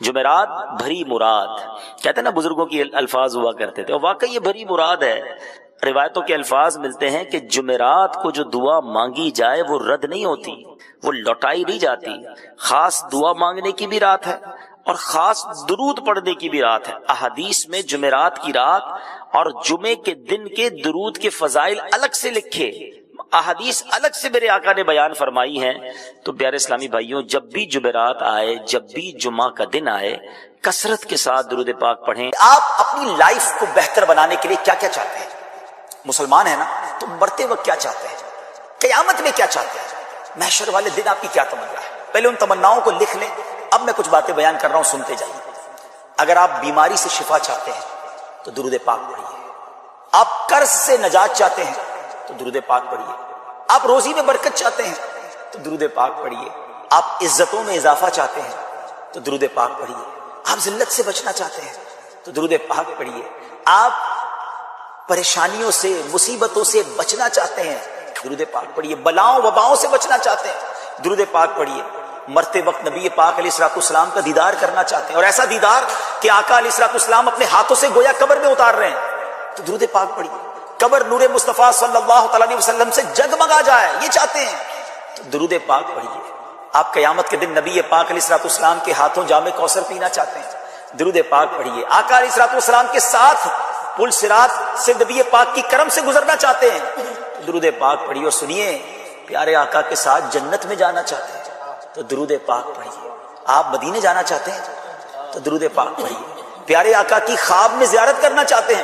جمعرات بھری مراد، کہتے ہیں نا بزرگوں کی الفاظ ہوا کرتے تھے، اور واقعی یہ بھری مراد ہے۔ روایتوں کے الفاظ ملتے ہیں کہ جمعرات کو جو دعا مانگی جائے وہ رد نہیں ہوتی، وہ لوٹائی نہیں جاتی۔ خاص دعا مانگنے کی بھی رات ہے اور خاص درود پڑھنے کی بھی رات ہے۔ احادیث میں جمعرات کی رات اور جمعے کے دن کے درود کے فضائل الگ سے لکھے، احادیث الگ سے میرے آقا نے بیان فرمائی ہیں۔ تو پیارے اسلامی بھائیوں، جب بھی جمعرات آئے، جب بھی جمعہ کا دن آئے، کثرت کے ساتھ درود پاک پڑھیں۔ آپ اپنی لائف کو بہتر بنانے کے لیے کیا کیا چاہتے ہیں؟ مسلمان ہیں نا، تو مرتے وقت کیا چاہتے ہیں؟ قیامت میں کیا چاہتے ہیں؟ محشر والے دن آپ کی کیا تمنا ہے؟ پہلے ان تمناؤں کو لکھ لیں۔ اب میں کچھ باتیں بیان کر رہا ہوں، سنتے جائیے۔ اگر آپ بیماری سے شفا چاہتے ہیں تو درود پاک پڑھیے۔ آپ قرض سے نجات چاہتے ہیں تو درود پاک پڑھیے۔ آپ روزی میں برکت چاہتے ہیں تو درود پاک پڑھیے۔ آپ عزتوں میں اضافہ چاہتے ہیں تو درود پاک پڑھیے۔ آپ ذلت سے بچنا چاہتے ہیں تو درود پاک پڑھیے۔ آپ پریشانیوں سے، مصیبتوں سے بچنا چاہتے ہیں، درود پاک پڑھیے۔ بلاؤں وباؤں سے بچنا چاہتے ہیں، درود پاک پڑھیے۔ مرتے وقت نبی پاک علیہ الصلوۃ والسلام کا دیدار کرنا چاہتے ہیں، اور ایسا دیدار کہ آقا علیہ الصلوۃ والسلام اپنے ہاتھوں سے گویا قبر میں اتار رہے ہیں، تو درود پاک پڑھیے۔ قبر نور مصطفیٰ صلی اللہ تعالیٰ علیہ وسلم سے جگمگا جائے، یہ چاہتے ہیں، تو درود پاک پڑھیے۔ آپ قیامت کے دن نبی پاک علیہ الصلوۃ والسلام کے ہاتھوں جام کوثر پینا چاہتے ہیں، درود پاک پڑھیے۔ آقا علیہ الصلوۃ والسلام کے ساتھ پل صراط سے نبی پاک کی کرم سے گزرنا چاہتے ہیں، درود پاک پڑھیے۔ اور سنیے، پیارے آقا کے ساتھ جنت میں جانا چاہتے ہیں تو درود پاک پڑھیے۔ آپ مدینے جانا چاہتے ہیں تو درود پاک پڑھیے۔ پیارے آقا کی خواب میں زیارت کرنا چاہتے ہیں،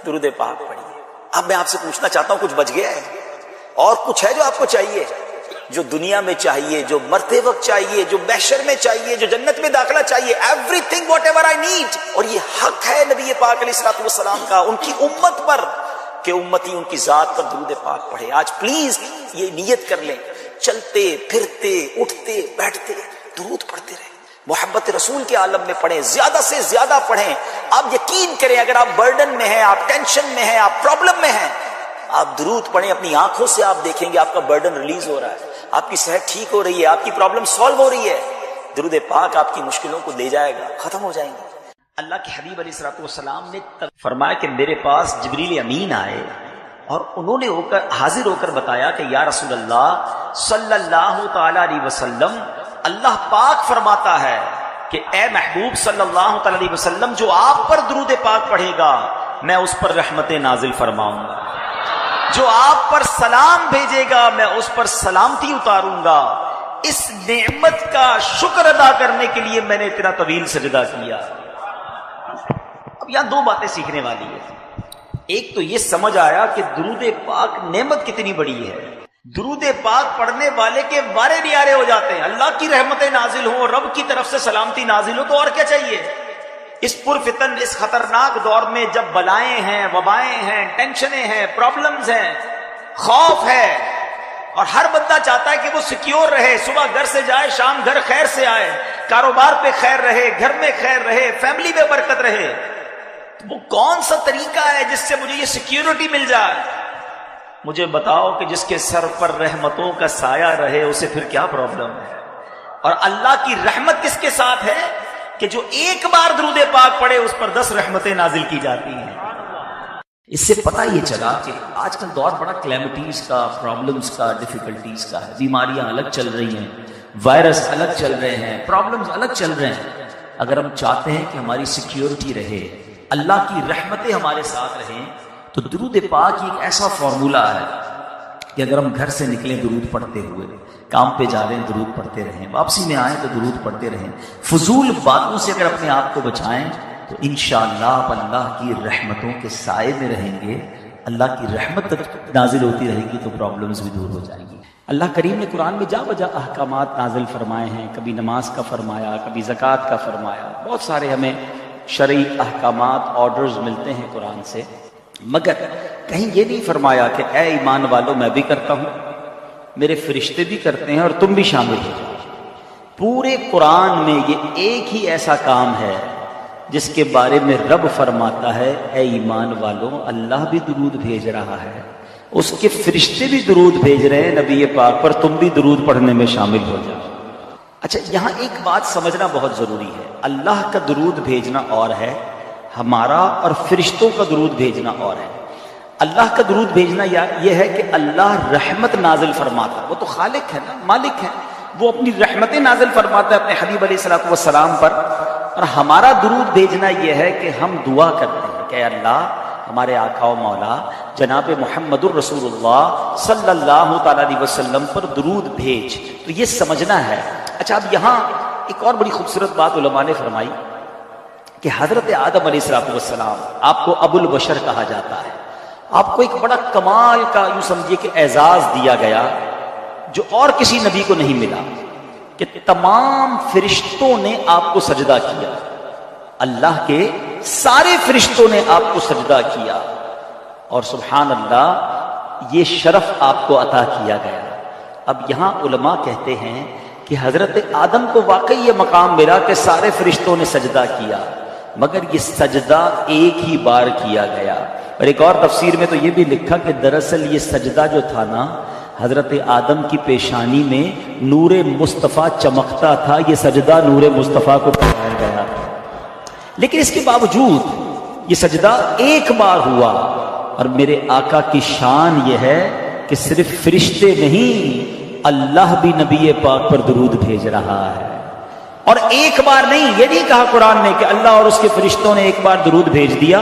درود پاک پڑھیے۔ اب میں آپ سے پوچھنا چاہتا ہوں، کچھ بچ گیا ہے اور کچھ ہے جو آپ کو چاہیے، جو دنیا میں چاہیے، جو مرتے وقت چاہیے، جو محشر میں چاہیے، جو جنت میں داخلہ چاہیے؟ Every thing what ever I need. اور یہ حق ہے نبی پاک علیہ الصلوۃ والسلام کا ان کی امت پر کہ امتی ان کی ذات پر درود پاک پڑھے۔ آج پلیز یہ نیت کر لیں، چلتے پھرتے اٹھتے بیٹھتے درود پڑھتے رہیں، محبت رسول کے عالم میں پڑھیں، زیادہ سے زیادہ پڑھیں۔ آپ یقین کریں، اگر آپ برڈن میں ہیں، آپ ٹینشن میں ہیں، آپ پرابلم میں ہیں، آپ درود پڑھیں، اپنی آنکھوں سے آپ دیکھیں گے آپ کا برڈن ریلیز ہو رہا ہے، آپ کی صحت ٹھیک ہو رہی ہے، آپ کی پرابلم سالو ہو رہی ہے۔ درود پاک آپ کی مشکلوں کو لے جائے گا، ختم ہو جائیں گے۔ اللہ کے حبیب علیہ الصلوۃ والسلام نے فرمایا کہ میرے پاس جبریل امین آئے اور انہوں نے حاضر ہو کر بتایا کہ یا رسول اللہ صلی اللہ تعالی علیہ وسلم، اللہ پاک فرماتا ہے کہ اے محبوب صلی اللہ تعالی علیہ وسلم، جو آپ پر درود پاک پڑھے گا میں اس پر رحمت نازل فرماؤں گا، جو آپ پر سلام بھیجے گا میں اس پر سلامتی اتاروں گا۔ اس نعمت کا شکر ادا کرنے کے لیے میں نے اتنا طویل سجدہ کیا۔ اب یہاں دو باتیں سیکھنے والی ہے۔ ایک تو یہ سمجھ آیا کہ درود پاک نعمت کتنی بڑی ہے، درود پاک پڑھنے والے کے بارے نیارے ہو جاتے ہیں، اللہ کی رحمتیں نازل ہوں، رب کی طرف سے سلامتی نازل ہو، تو اور کیا چاہیے؟ اس پرفتن، اس خطرناک دور میں جب بلائیں ہیں، وبائیں ہیں، ٹینشنیں ہیں، پرابلمز ہیں، خوف ہے، اور ہر بندہ چاہتا ہے کہ وہ سیکیور رہے، صبح گھر سے جائے شام گھر خیر سے آئے، کاروبار پہ خیر رہے، گھر میں خیر رہے، فیملی میں برکت رہے، وہ کون سا طریقہ ہے جس سے مجھے یہ سیکیورٹی مل جائے؟ مجھے بتاؤ کہ جس کے سر پر رحمتوں کا سایہ رہے اسے پھر کیا پرابلم ہے؟ اور اللہ کی رحمت کس کے ساتھ ہے کہ جو ایک بار درود پاک پڑھے اس پر 10 رحمتیں نازل کی جاتی ہیں۔ اس سے پتہ یہ چلا کہ آج کل دور بڑا کلیمٹیز کا، پرابلمز کا، ڈیفیکلٹیز کا ہے، بیماریاں الگ چل رہی ہیں، وائرس الگ چل رہے ہیں، پرابلمز الگ چل رہے ہیں۔ اگر ہم چاہتے ہیں کہ ہماری سیکیورٹی رہے، اللہ کی رحمتیں ہمارے ساتھ رہیں، تو درود پاک ایک ایسا فارمولہ ہے کہ اگر ہم گھر سے نکلیں درود پڑھتے ہوئے، کام پہ جا رہے ہیں درود پڑھتے رہیں، واپسی میں آئیں تو درود پڑھتے رہیں، فضول باتوں سے اگر اپنے آپ کو بچائیں تو انشاءاللہ آپ اللہ کی رحمتوں کے سائے میں رہیں گے، اللہ کی رحمت نازل ہوتی رہے گی تو پرابلمز بھی دور ہو جائیں گی۔ اللہ کریم نے قرآن میں جا بجا احکامات نازل فرمائے ہیں، کبھی نماز کا فرمایا، کبھی زکوٰۃ کا فرمایا، بہت سارے ہمیں شرعی احکامات، آرڈرز ملتے ہیں قرآن سے، مگر کہیں یہ نہیں فرمایا کہ اے ایمان والو میں بھی کرتا ہوں، میرے فرشتے بھی کرتے ہیں اور تم بھی شامل ہو جاؤ۔ پورے قرآن میں یہ ایک ہی ایسا کام ہے جس کے بارے میں رب فرماتا ہے اے ایمان والو اللہ بھی درود بھیج رہا ہے، اس کے فرشتے بھی درود بھیج رہے ہیں نبی پاک پر، تم بھی درود پڑھنے میں شامل ہو جاؤ۔ اچھا یہاں ایک بات سمجھنا بہت ضروری ہے، اللہ کا درود بھیجنا اور ہے، ہمارا اور فرشتوں کا درود بھیجنا اور ہے۔ اللہ کا درود بھیجنا یہ ہے کہ اللہ رحمت نازل فرماتا ہے، وہ تو خالق ہے نا، مالک ہے، وہ اپنی رحمتیں نازل فرماتا ہے اپنے حبیب علیہ الصلوۃ والسلام پر، اور ہمارا درود بھیجنا یہ ہے کہ ہم دعا کرتے ہیں کہ اے اللہ ہمارے آقا و مولا جناب محمد الرسول اللہ صلی اللہ تعالی علیہ وسلم پر درود بھیج، تو یہ سمجھنا ہے۔ اچھا اب یہاں ایک اور بڑی خوبصورت بات علماء نے فرمائی کہ حضرت آدم علیہ السلام آپ کو ابو البشر کہا جاتا ہے، آپ کو ایک بڑا کمال کا یوں سمجھیے کہ اعزاز دیا گیا جو اور کسی نبی کو نہیں ملا، کہ تمام فرشتوں نے آپ کو سجدہ کیا، اللہ کے سارے فرشتوں نے آپ کو سجدہ کیا، اور سبحان اللہ یہ شرف آپ کو عطا کیا گیا۔ اب یہاں علماء کہتے ہیں کہ حضرت آدم کو واقعی یہ مقام ملا کہ سارے فرشتوں نے سجدہ کیا، مگر یہ سجدہ ایک ہی بار کیا گیا۔ اور ایک اور تفسیر میں تو یہ بھی لکھا کہ دراصل یہ سجدہ جو تھا نا، حضرت آدم کی پیشانی میں نور مصطفیٰ چمکتا تھا، یہ سجدہ نور مصطفیٰ کو پڑھایا گیا، لیکن اس کے باوجود یہ سجدہ ایک بار ہوا۔ اور میرے آقا کی شان یہ ہے کہ صرف فرشتے نہیں، اللہ بھی نبی پاک پر درود بھیج رہا ہے، اور ایک بار نہیں، یہ نہیں کہا قرآن نے کہ اللہ اور اس کے فرشتوں نے ایک بار درود بھیج دیا،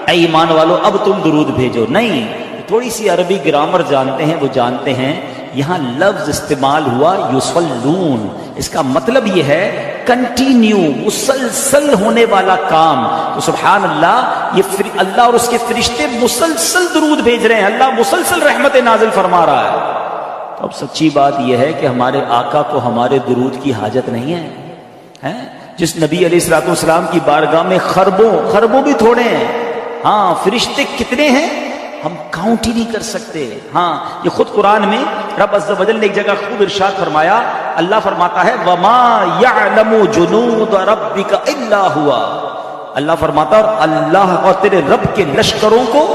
اے ایمان والو اب تم درود بھیجو، نہیں، تھوڑی سی عربی گرامر جانتے ہیں وہ جانتے ہیں، یہاں لفظ استعمال ہوا یصلون، اس کا مطلب یہ ہے کنٹینیو، مسلسل ہونے والا کام۔ تو سبحان اللہ، یہ اللہ اور اس کے فرشتے مسلسل درود بھیج رہے ہیں، اللہ مسلسل رحمت نازل فرما رہا ہے۔ تو اب سچی بات یہ ہے کہ ہمارے آقا کو ہمارے درود کی حاجت نہیں ہے، جس نبی علیہ الصلوۃ والسلام کی بارگاہ میں خربوں بھی تھوڑے ہیں، ہاں فرشتے کتنے ہیں ہم کاؤنٹ ہی نہیں کر سکتے۔ ہاں یہ خود قرآن میں رب عز و جل نے ایک جگہ خوب ارشاد فرمایا، اللہ فرماتا ہے وما يعلم جنود ربك الا هو، اللہ فرماتا اور اللہ اور تیرے رب کے لشکروں کو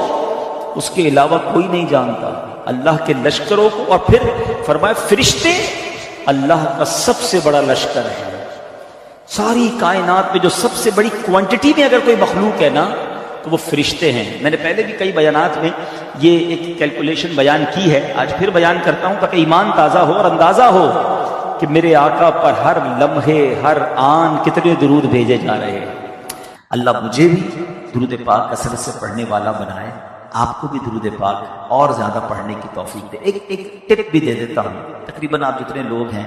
اس کے علاوہ کوئی نہیں جانتا، اللہ کے لشکروں کو۔ اور پھر فرمایا فرشتے اللہ کا سب سے بڑا لشکر ہے، ساری کائنات میں جو سب سے بڑی کوانٹٹی میں اگر کوئی مخلوق ہے نا تو وہ فرشتے ہیں۔ میں نے پہلے بھی کئی بیانات میں یہ ایک کیلکولیشن بیان کی ہے، آج پھر بیان کرتا ہوں تاکہ ایمان تازہ ہو اور اندازہ ہو کہ میرے آقا پر ہر لمحے ہر آن کتنے درود بھیجے جا رہے ہیں۔ اللہ مجھے بھی درود پاک کثرت سے پڑھنے والا بنائے، آپ کو بھی درود پاک اور زیادہ پڑھنے کی توفیق دے۔ ایک ٹپ بھی دے دیتا ہوں، تقریباً آپ جتنے لوگ ہیں،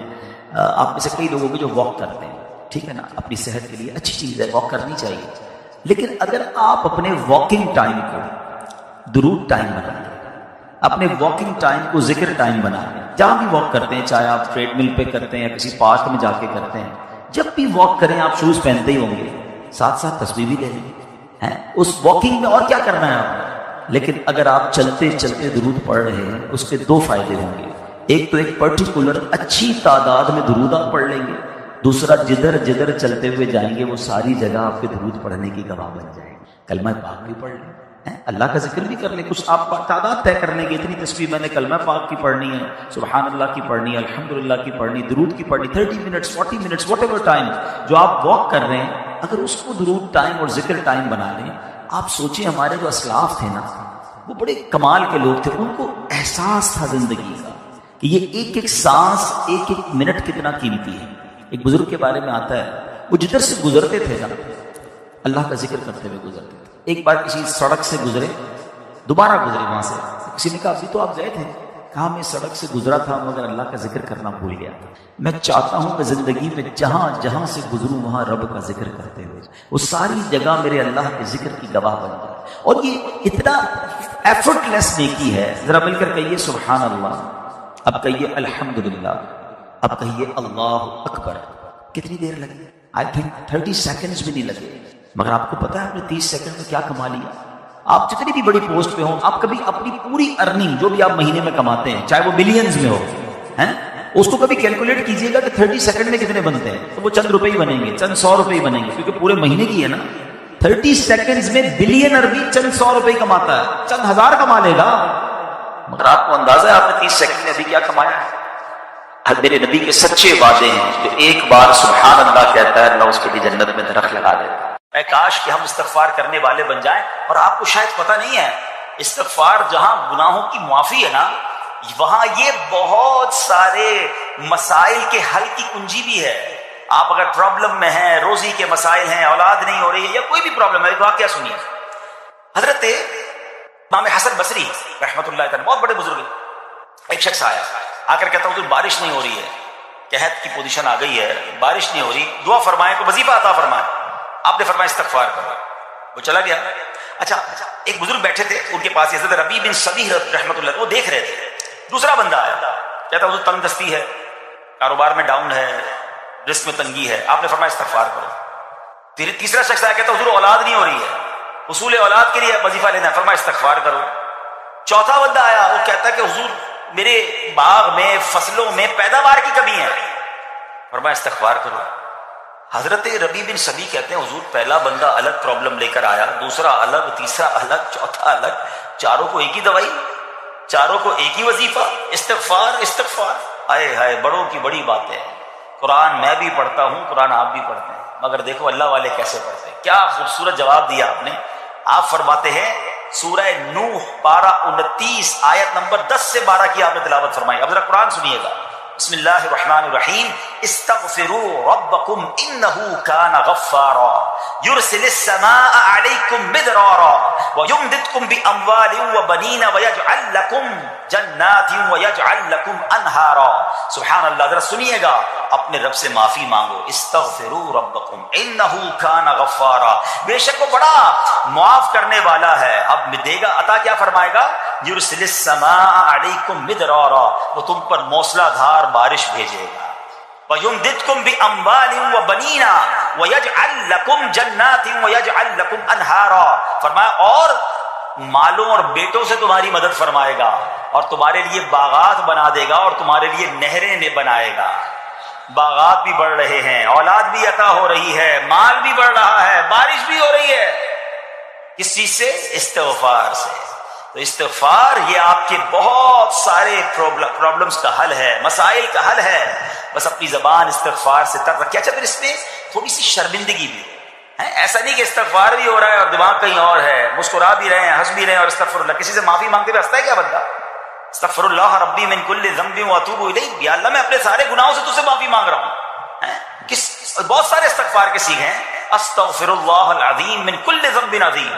آپ میں سے کئی لوگوں کو جو واک کرتے ہیں، ٹھیک ہے نا، اپنی صحت کے لیے اچھی چیز ہے، واک کرنی چاہیے، لیکن اگر آپ اپنے واکنگ ٹائم کو درود ٹائم بنا لیں، اپنے واکنگ ٹائم کو ذکر ٹائم بنا لیں، جہاں بھی واک کرتے ہیں، چاہے آپ ٹریڈ مل پہ کرتے ہیں یا کسی پارک میں جا کے کرتے ہیں، جب بھی واک کریں آپ شوز پہنتے ہی ہوں گے، ساتھ ساتھ تسبیح بھی لے لیں، اس واکنگ میں اور کیا کرنا ہے آپ نے۔ لیکن اگر آپ چلتے چلتے درود پڑھ رہے ہیں، اس کے دو فائدے ہوں گے، ایک تو ایک پرٹیکولر اچھی تعداد میں درود آپ پڑھ لیں گے، دوسرا جدھر جدھر چلتے ہوئے جائیں گے وہ ساری جگہ آپ کے درود پڑھنے کی گواہ بن جائے گی۔ کلمہ پاک بھی پڑھ لیں، اللہ کا ذکر بھی کر لیں، کچھ آپ تعداد طے کر لیں گے، اتنی تسبیح میں نے کلمہ پاک کی پڑھنی ہے، سبحان اللہ کی پڑھنی ہے، الحمدللہ کی پڑھنی، درود کی پڑھنی، 30 minutes 40 minutes what ever time جو آپ واک کر رہے ہیں، اگر اس کو درود ٹائم اور ذکر ٹائم بنا لیں، آپ سوچیں ہمارے جو اسلاف تھے نا وہ بڑے کمال کے لوگ تھے، ان کو احساس تھا زندگی کا کہ یہ ایک ایک سانس ایک ایک منٹ کتنا قیمتی ہے۔ ایک بزرگ کے بارے میں آتا ہے، وہ جدھر سے گزرتے تھے نا اللہ کا ذکر کرتے ہوئے گزرتے تھے۔ ایک بار کسی سڑک سے گزرے، دوبارہ گزرے وہاں سے، کسی نے کہا ابھی تو آپ گئے تھے، کہا میں سڑک سے گزرا تھا مگر اللہ کا ذکر کرنا بھول گیا تھا۔ میں چاہتا ہوں کہ زندگی میں جہاں جہاں سے گزروں وہاں رب کا ذکر کرتے ہوئے وہ ساری جگہ میرے اللہ کے ذکر کی گواہ بن جائے۔ اور یہ اتنا ایفرٹ لیس نیکی ہے، ذرا مل کر کہیے سبحان اللہ، اب کہیے الحمدللہ، اب کہیے اللہ اکبر۔ کتنی دیر لگی؟ آئی تھنک 30 سیکنڈز بھی نہیں لگے، مگر آپ کو پتا ہے آپ نے 30 سیکنڈ میں کیا کما لیا؟ آپ جتنی بھی بڑی پوسٹ پہ ہوں، آپ کبھی اپنی پوری ارننگ جو بھی آپ مہینے میں کماتے ہیں، چاہے وہ ملینز میں ہو، اس کو کبھی کیلکولیٹ کیجئے گا کہ 30 سیکنڈ میں کتنے بنتے ہیں، تو وہ چند روپے ہی بنیں گے، چند 100 روپے ہی بنیں گے، کیونکہ پورے مہینے کی ہے نا۔ 30 سیکنڈز میں بلین عربی چند 100 روپے ہی کماتا ہے، چند ہزار کما لے گا، مگر آپ کو اندازہ ہے آپ نے 30 سیکنڈ میں ابھی کیا کمایا ہے؟ میرے نبی کے سچے وعدے ہیں، جو ایک بار سبحان اللہ کہتا ہے اللہ اس کے لیے جنت میں درخت لگا دیتا ہے۔ اے کاش کہ ہم استغفار کرنے والے بن جائیں۔ اور آپ کو شاید پتہ نہیں ہے، استغفار جہاں گناہوں کی معافی ہے نا، وہاں یہ بہت سارے مسائل کے حل کی کنجی بھی ہے۔ آپ اگر پرابلم میں ہیں، روزی کے مسائل ہیں، اولاد نہیں ہو رہی ہے، یا کوئی بھی پرابلم ہے، تو آپ کیا سنیے، حضرت امام حسن بصری رحمۃ اللہ تعالی بہت بڑے بزرگ ہیں، ایک شخص آیا آ کر کہتا حضور بارش نہیں ہو رہی ہے، قحط کی پوزیشن آ گئی ہے، بارش نہیں ہو رہی، دعا فرمائیں، کو وظیفہ عطا فرمائیں۔ آپ نے فرمایا استغفار کرو، وہ چلا گیا۔ اچھا ایک بزرگ بیٹھے تھے ان کے پاس، حضرت ربیع بن صبیح رحمۃ اللہ، وہ دیکھ رہے تھے۔ دوسرا بندہ آیا، کہتا حضور تنگ دستی ہے، کاروبار میں ڈاؤن ہے، رزق میں تنگی ہے، آپ نے فرمایا استغفار کرو۔ تیسرا شخص آیا، کہتا حضور اولاد نہیں ہو رہی ہے، حصول اولاد کے لیے وظیفہ لینا ہے، فرمایا استغفار کرو۔ چوتھا بندہ آیا، وہ کہتا کہ حضور میرے باغ میں فصلوں میں پیداوار کی کمی ہے، فرمایا استغفار کرو۔ حضرت ربیع بن صبیح کہتے ہیں حضور پہلا بندہ الگ پرابلم لے کر آیا، دوسرا الگ، تیسرا الگ، چوتھا الگ، چاروں کو ایک ہی دوائی، چاروں کو ایک ہی وظیفہ، استغفار استغفار۔ آئے ہائے، بڑوں کی بڑی باتیں۔ قرآن میں بھی پڑھتا ہوں، قرآن آپ بھی پڑھتے ہیں، مگر دیکھو اللہ والے کیسے پڑھتے ہیں۔ کیا خوبصورت جواب دیا آپ نے۔ آپ فرماتے ہیں سورہ نوح پارہ 29 آیت نمبر 10 سے 12 کی آپ نے تلاوت فرمائی۔ اب ذرا قرآن سنیے گا، بسم اللہ الرحمن الرحیم، استغفروا ربکم انہ کان غفارا یرسل السماء علیکم مدرارا ویمددکم باموال وبنین ویجعل لکم جنات ویجعل لکم انہارا۔ سبحان اللہ، ذرا سنیے گا، اپنے رب سے معافی مانگو، استغفروا ربکم انہ کان غفارا، بے شک وہ بڑا معاف کرنے والا ہے۔ اب دے گا عطا، کیا فرمائے گا؟ یرسل السماء علیکم مدرارا، وہ تم پر موسلا دھار بارش بھیجے گا، وَيُمْدِدْكُمْ بِأَمْوَالٍ وَبَنِينَ وَيَجْعَلْ لَكُمْ جَنَّاتٍ وَيَجْعَلْ لَكُمْ أَنْهَارًا، فرمایا اور مالوں اور بیٹوں سے تمہاری مدد فرمائے گا، اور تمہارے لیے باغات بنا دے گا، اور تمہارے لیے نہریں بنائے گا۔ باغات بھی بڑھ رہے ہیں، اولاد بھی عطا ہو رہی ہے، مال بھی بڑھ رہا ہے، بارش بھی ہو رہی ہے، کس چیز سے؟ استغفار سے۔ تو استغفار یہ آپ کے بہت سارے پرابلمز کا حل ہے، مسائل کا حل ہے، بس اپنی زبان استغفار سے تر رکھے۔ اچھا پھر اس میں تھوڑی سی شرمندگی بھی ہے، ایسا نہیں کہ استغفار بھی ہو رہا ہے اور دماغ کہیں اور ہے، مسکرا بھی رہے ہیں، ہنس بھی رہے ہیں، اور استغفر اللہ، کسی سے معافی مانگتے ہوئے ہنستا ہے کیا بندہ؟ استغفر اللہ ربی من کل ذنب واتوب الیہ، یا اللہ میں اپنے سارے گناہوں سے تجھ سے معافی مانگ رہا ہوں۔ بہت سارے استغفار کے سیغے ہیں، استغفر اللہ العظیم من کل ذنب عظیم،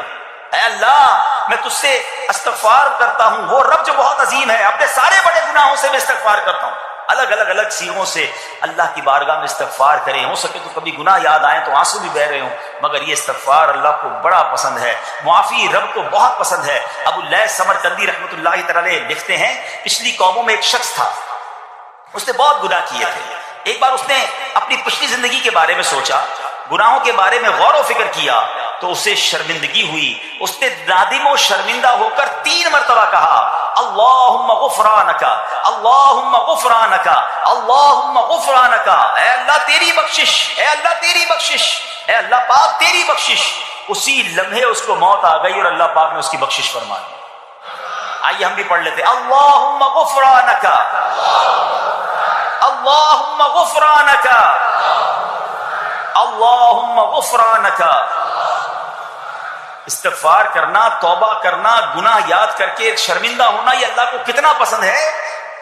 اے اللہ میں تجھ سے استغفار کرتا ہوں، وہ رب جو بہت عظیم ہے، اپنے سارے بڑے گناہوں سے میں استغفار کرتا ہوں۔ الگ الگ سیغوں سے اللہ کی بارگاہ میں استغفار کریں، ہو سکے تو کبھی گناہ یاد آئیں تو آنسو بھی بہ رہے ہوں، مگر یہ استغفار اللہ کو بڑا پسند ہے، معافی رب کو بہت پسند ہے۔ ابو اللیث سمرقندی رحمۃ اللہ تعالی لکھتے ہیں، پچھلی قوموں میں ایک شخص تھا، اس نے بہت گناہ کیے تھے۔ ایک بار اس نے اپنی پچھلی زندگی کے بارے میں سوچا، گناہوں کے بارے میں غور و فکر کیا، تو اسے شرمندگی ہوئی۔ اس نے نادم و شرمندہ ہو کر 3 مرتبہ کہا اللہم غفرانک، اللہم غفرانک، اللہم غفرانک، اے اللہ تیری بخشش، اے اللہ تیری بخشش، اے اللہ پاک تیری بخشش۔ اسی لمحے اس کو موت آ گئی اور اللہ پاک نے اس کی بخشش فرما دی۔ آئیے ہم بھی پڑھ لیتے، اللہم غفرانک، اللہم غفرانک، اللہم غفرانک۔ استغفار کرنا، توبہ کرنا، گناہ یاد کر کے شرمندہ ہونا، یہ اللہ کو کتنا پسند ہے۔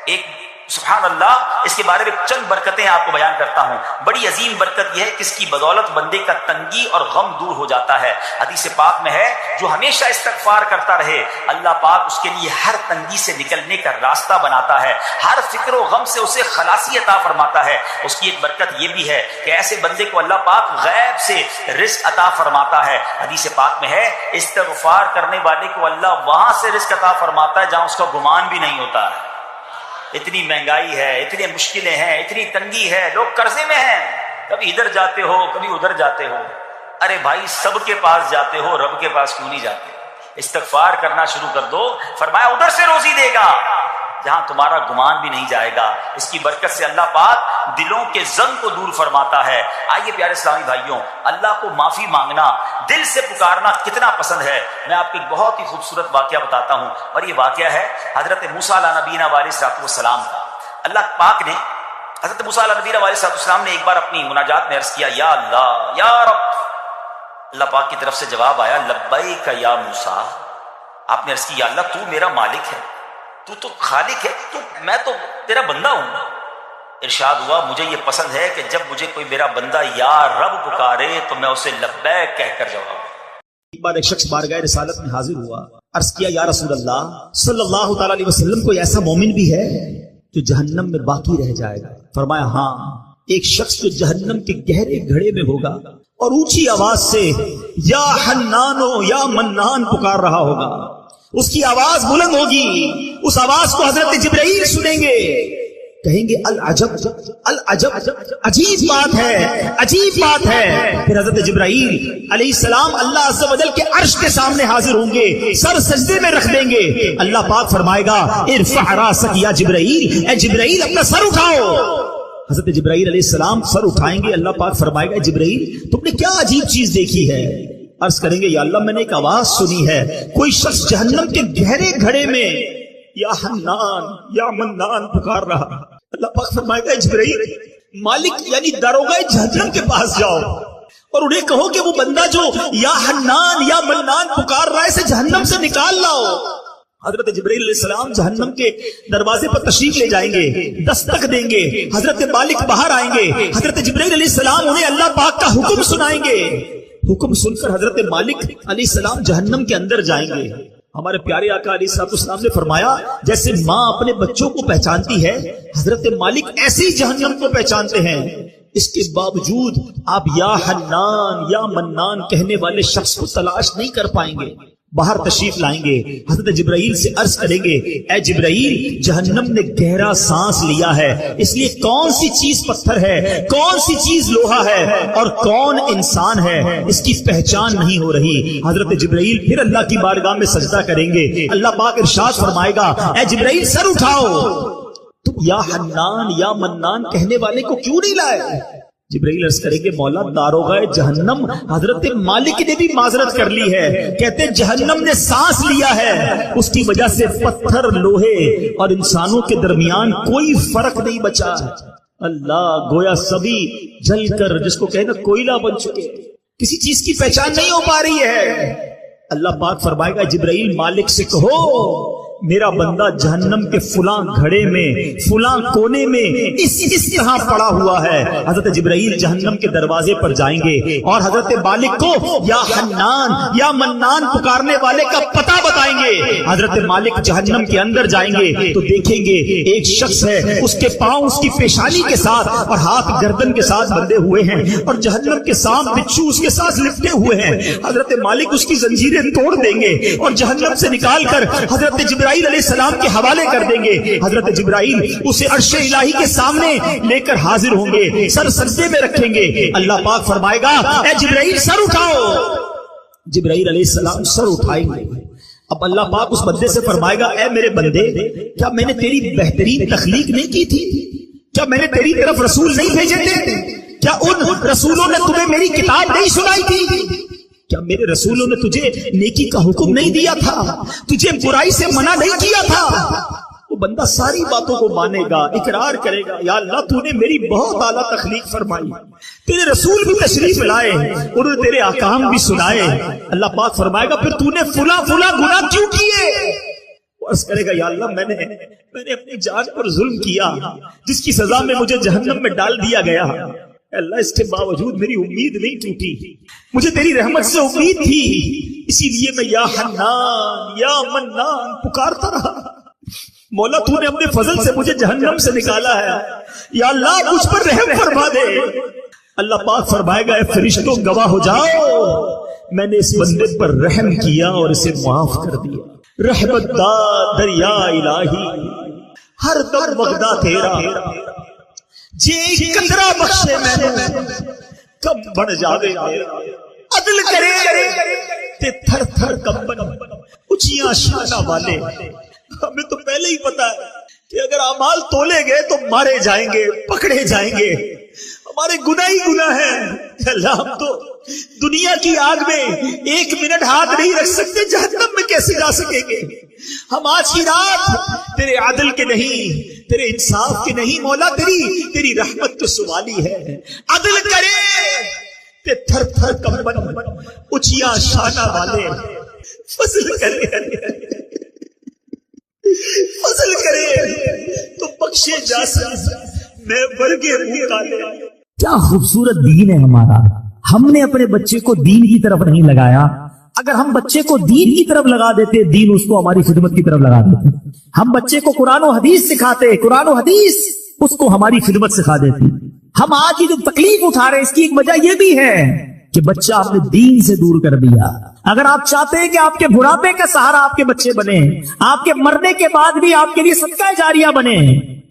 ایک سبحان اللہ، اس کے بارے میں چند برکتیں آپ کو بیان کرتا ہوں۔ بڑی عظیم برکت یہ ہے کہ اس کی بدولت بندے کا تنگی اور غم دور ہو جاتا ہے۔ حدیث پاک میں ہے جو ہمیشہ استغفار کرتا رہے، اللہ پاک اس کے لیے ہر تنگی سے نکلنے کا راستہ بناتا ہے، ہر فکر و غم سے اسے خلاصی عطا فرماتا ہے۔ اس کی ایک برکت یہ بھی ہے کہ ایسے بندے کو اللہ پاک غیب سے رزق عطا فرماتا ہے۔ حدیث پاک میں ہے استغفار کرنے والے کو اللہ وہاں سے رزق عطا فرماتا ہے جہاں اس کا گمان بھی نہیں ہوتا ہے۔ اتنی مہنگائی ہے، اتنی مشکلیں ہیں، اتنی تنگی ہے، لوگ قرضے میں ہیں، کبھی ادھر جاتے ہو کبھی ادھر جاتے ہو۔ ارے بھائی سب کے پاس جاتے ہو، رب کے پاس کیوں نہیں جاتے؟ استغفار کرنا شروع کر دو، فرمایا ادھر سے روزی دے گا جہاں تمہارا گمان بھی نہیں جائے گا۔ اس کی برکت سے اللہ پاک دلوں کے زنگ کو دور فرماتا ہے۔ آئیے پیارے اسلامی بھائیوں، اللہ کو معافی مانگنا، دل سے پکارنا کتنا پسند ہے۔ میں آپ کو ایک بہت ہی خوبصورت واقعہ بتاتا ہوں، اور یہ واقعہ ہے حضرت موسیٰ علیہ نبینا علیہ الصلوۃ والسلام کا۔ اللہ پاک نے حضرت موسیٰ علیہ نبی علیہ السلام نے ایک بار اپنی مناجات میں عرض کیا یا اللہ یا رب. اللہ پاک کی طرف سے جواب آیا لبیک یا موسیٰ. آپ نے عرض کی یا اللہ تو میرا مالک ہے, تو خالق ہے, میں تو تیرا بندہ ہوں. ارشاد ہوا مجھے یہ پسند ہے کہ جب مجھے کوئی میرا بندہ یا رب پکارے تو میں اسے لبیک کہہ کر جواب. ایک بار ایک شخص بارگاہ رسالت میں حاضر ہوا, عرض کیا یا رسول اللہ صلی اللہ تعالی علیہ وسلم کوئی ایسا مومن بھی ہے جو جہنم میں باقی رہ جائے گا؟ فرمایا ہاں, ایک شخص جو جہنم کے گہرے گھڑے میں ہوگا اور اونچی آواز سے یا حنانو یا منان پکار رہا ہوگا. اس کی آواز بلند ہوگی, اس آواز کو حضرت جبرائیل سنیں گے, کہیں گے العجب العجب, عجیب بات ہے, عجیب بات ہے. پھر حضرت جبرائیل علیہ السلام اللہ عز و جل کے عرش کے سامنے حاضر ہوں گے, سر سجدے میں رکھ دیں گے. اللہ پاک فرمائے گا ارفع راسک یا جبرائیل, اے جبرائیل اپنا سر اٹھاؤ. حضرت جبرائیل علیہ السلام سر اٹھائیں گے. اللہ پاک فرمائے گا جبرائیل تم نے کیا عجیب چیز دیکھی ہے؟ عرض کریں گے یا اللہ میں نے ایک آواز سنی ہے, کوئی شخص جہنم کے گہرے گھڑے میں یا حنان یا منان پکار رہا. اللہ پاک فرمائے گا جبرائیل مالک یعنی داروغہ جہنم کے پاس جاؤ اور انہیں کہو کہ وہ بندہ جو یا حنان یا منان پکار رہا ہے اسے جہنم سے نکال لاؤ. حضرت جبرائیل علیہ السلام جہنم کے دروازے پر تشریف لے جائیں گے, دستک دیں گے, حضرت مالک باہر آئیں گے. حضرت جبرائیل علیہ السلام انہیں اللہ پاک کا حکم سنائیں گے. حکم سن کر حضرت مالک علیہ السلام جہنم کے اندر جائیں گے. ہمارے پیارے آقا علیہ السلام نے فرمایا جیسے ماں اپنے بچوں کو پہچانتی ہے, حضرت مالک ایسے ہی جہنم کو پہچانتے ہیں. اس کے باوجود آپ یا حنان یا منان کہنے والے شخص کو تلاش نہیں کر پائیں گے. باہر تشریف لائیں گے, حضرت جبرائیل سے عرض کریں گے اے جبرائیل جہنم نے گہرا سانس لیا ہے, اس لیے کون سی چیز پتھر ہے, کون سی چیز لوہا ہے اور کون انسان ہے اس کی پہچان نہیں ہو رہی. حضرت جبرائیل پھر اللہ کی بارگاہ میں سجدہ کریں گے. اللہ پاک ارشاد فرمائے گا اے جبرائیل سر اٹھاؤ, تم یا حنان یا منان کہنے والے کو کیوں نہیں لائے؟ جبرائیل عرض کریں گے مولا داروغہ جہنم حضرت مالک نے بھی معذرت کر لی ہے, کہتے جہنم نے سانس لیا ہے, اس کی وجہ سے پتھر لوہے اور انسانوں کے درمیان کوئی فرق نہیں بچا. اللہ گویا سبھی جل کر جس کو کہنا کوئلہ بن چکے, کسی چیز کی پہچان نہیں ہو پا رہی ہے. اللہ پاک فرمائے گا جبرائیل مالک سے کہو میرا بندہ جہنم کے فلاں گھڑے میں فلاں کونے میں اس طرح پڑا ہوا ہے. حضرت جبرائیل جہنم کے دروازے پر جائیں گے اور حضرت مالک کو یا حنان یا منان پکارنے والے کا پتہ بتائیں گے. حضرت مالک جہنم کے اندر جائیں گے تو دیکھیں گے ایک شخص ہے, اس کے پاؤں اس کی پیشانی کے ساتھ اور ہاتھ گردن کے ساتھ بندھے ہوئے ہیں اور جہنم کے سانپ بچھو اس کے ساتھ لپٹے ہوئے ہیں. حضرت مالک اس کی زنجیریں توڑ دیں گے اور جہنم سے نکال کر حضرت جبرائیل علیہ السلام کے حوالے کر دیں گے. حضرت جبرائیل اسے عرش الہی کے سامنے لے کر حاضر ہوں گے, سر سجدے میں رکھیں گے. اللہ پاک فرمائے گا اے جبرائیل سر اٹھاؤ. جبرائیل علیہ السلام سر اٹھائیں گے. اب اللہ پاک اس بندے سے فرمائے گا اے میرے بندے کیا میں نے تیری بہترین تخلیق نہیں کی تھی؟ کیا میں نے تیری طرف رسول نہیں بھیجے تھے؟ کیا ان رسولوں نے تمہیں میری کتاب نہیں سنائی تھی؟ کیا میرے رسولوں نے تجھے نیکی کا حکم نہیں دیا تھا؟ تجھے برائی سے منع نہیں کیا تھا؟ وہ بندہ ساری باتوں کو مانے گا, اقرار کرے گا یا اللہ تو نے میری بہت اعلیٰ تخلیق فرمائی, تیرے رسول بھی تشریف لائے, انہوں نے تیرے احکام بھی سنائے. اللہ پاک فرمائے گا پھر تو نے فلاں گناہ کیوں کیے؟ وہ عرض کرے گا یا اللہ میں نے اپنی جان پر ظلم کیا جس کی سزا میں مجھے جہنم میں ڈال دیا گیا. اللہ اس کے باوجود میری امید نہیں ٹوٹی, مجھے تیری رحمت سے امید تھی, اسی لیے میں یا حنان یا منان پکارتا رہا. مولا تو نے اپنے فضل سے مجھے جہنم سے نکالا ہے, یا اللہ مجھ پر رحم فرما دے. اللہ پاک فرمائے گا اے فرشتوں گواہ ہو جاؤ میں نے اس بندے پر رحم کیا اور اسے معاف کر دیا. رحمت دا دریا الہی ہر دم وغدا تیرا, جی قطرہ بخشے میں نے کم بڑھ جاوے عدل کرے تے تھر تھر کمبن اچیاں شانہ والے. ہمیں تو پہلے ہی پتا ہے کہ اگر اعمال تولے گئے تو مارے جائیں گے, پکڑے جائیں گے, ہمارے گناہ ہی گناہ ہیں. اللہ ہم تو دنیا کی آگ میں ایک منٹ ہاتھ نہیں رکھ سکتے, جہنم میں کیسے جا سکیں گے؟ ہم آج کی رات تیرے عدل کے نہیں تیرے انصاف کی نہیں مولا، تیری رحمت تو سوالی ہے. عدل کرے تے تھر تھر کمبن اچیا شانہ والے، فضل کرے تو بخشے جاسا میں ورگے منہ کالے. کیا خوبصورت دین ہے ہمارا. ہم نے اپنے بچے کو دین کی طرف نہیں لگایا. اگر ہم بچے کو دین کی طرف لگا دیتے، دین اس کو ہماری خدمت کی طرف لگا دیتے. ہم بچے کو قرآن و حدیث سکھاتے، قرآن و حدیث اس کو ہماری خدمت سکھا دیتی. ہم آج یہ جو تکلیف اٹھا رہے ہیں، اس کی ایک وجہ یہ بھی ہے کہ بچہ آپ نے دین سے دور کر دیا. اگر آپ چاہتے ہیں کہ آپ کے بڑھاپے کا سہارا آپ کے بچے بنے، آپ کے مرنے کے بعد بھی آپ کے لیے صدقہ جاریہ بنے،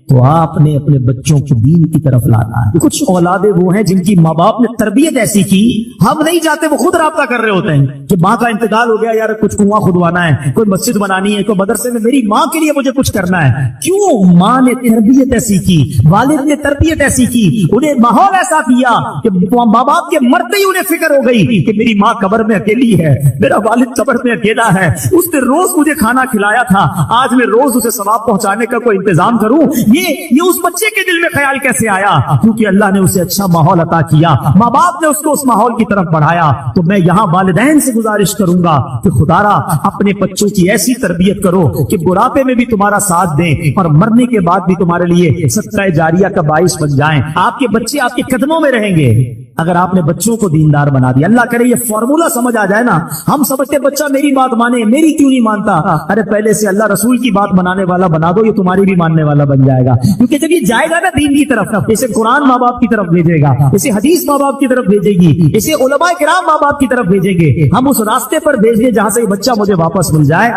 تو آپ نے اپنے بچوں کو دین کی طرف لانا ہے. کچھ اولادیں وہ ہیں جن کی ماں باپ نے تربیت ایسی کی، ہم نہیں چاہتے، وہ خود رابطہ کر رہے ہوتے ہیں کہ ماں کا انتقال ہو گیا، یار کچھ کنواں کھدوانا ہے، کوئی مسجد بنانی ہے، کوئی مدرسے میں میری ماں کے لیے مجھے کچھ کرنا ہے. کیوں؟ ماں نے تربیت ایسی کی، والد نے تربیت ایسی کی، انہیں ماحول ایسا دیا کہ ماں باپ کے مرتے ہی انہیں فکر ہو گئی کہ میری ماں قبر میں اکیلی ہے، میرا والد قبر میں اکیلا ہے، اس نے روز مجھے کھانا کھلایا تھا، آج میں روز اسے ثواب پہنچانے کا کوئی انتظام کروں. یہ اس بچے کے دل میں خیال کیسے آیا؟ کیونکہ اللہ نے اسے اچھا ماحول عطا کیا، ماں باپ نے اس کو اس ماحول کی طرف بڑھایا. تو میں یہاں والدین سے گزارش کروں گا کہ خدارا اپنے بچوں کی ایسی تربیت کرو کہ بڑھاپے میں بھی تمہارا ساتھ دیں اور مرنے کے بعد بھی تمہارے لیے صدقہ جاریہ کا باعث بن جائیں. آپ کے بچے آپ کے قدموں میں رہیں گے اگر آپ نے بچوں کو دیندار بنا دیا. اللہ کرے یہ فارمولا سمجھ آ جائے نا. ہم سمجھتے بچہ میری بات مانے، میری کیوں نہیں مانتا؟ ارے پہلے سے اللہ رسول کی بات منانے والا بنا دو، یہ تمہاری بھی ماننے والا بن جائے گا. کیونکہ جب یہ جائے گا نا دین کی طرف، اسے قرآن ماں باپ کی طرف بھیجے گا، اسے حدیث ماں باپ کی طرف بھیجے گی، اسے علماء کرام ماں باپ کی طرف بھیجیں گے. ہم اس راستے پر بھیج دیں جہاں سے یہ بچہ مجھے واپس مل جائے.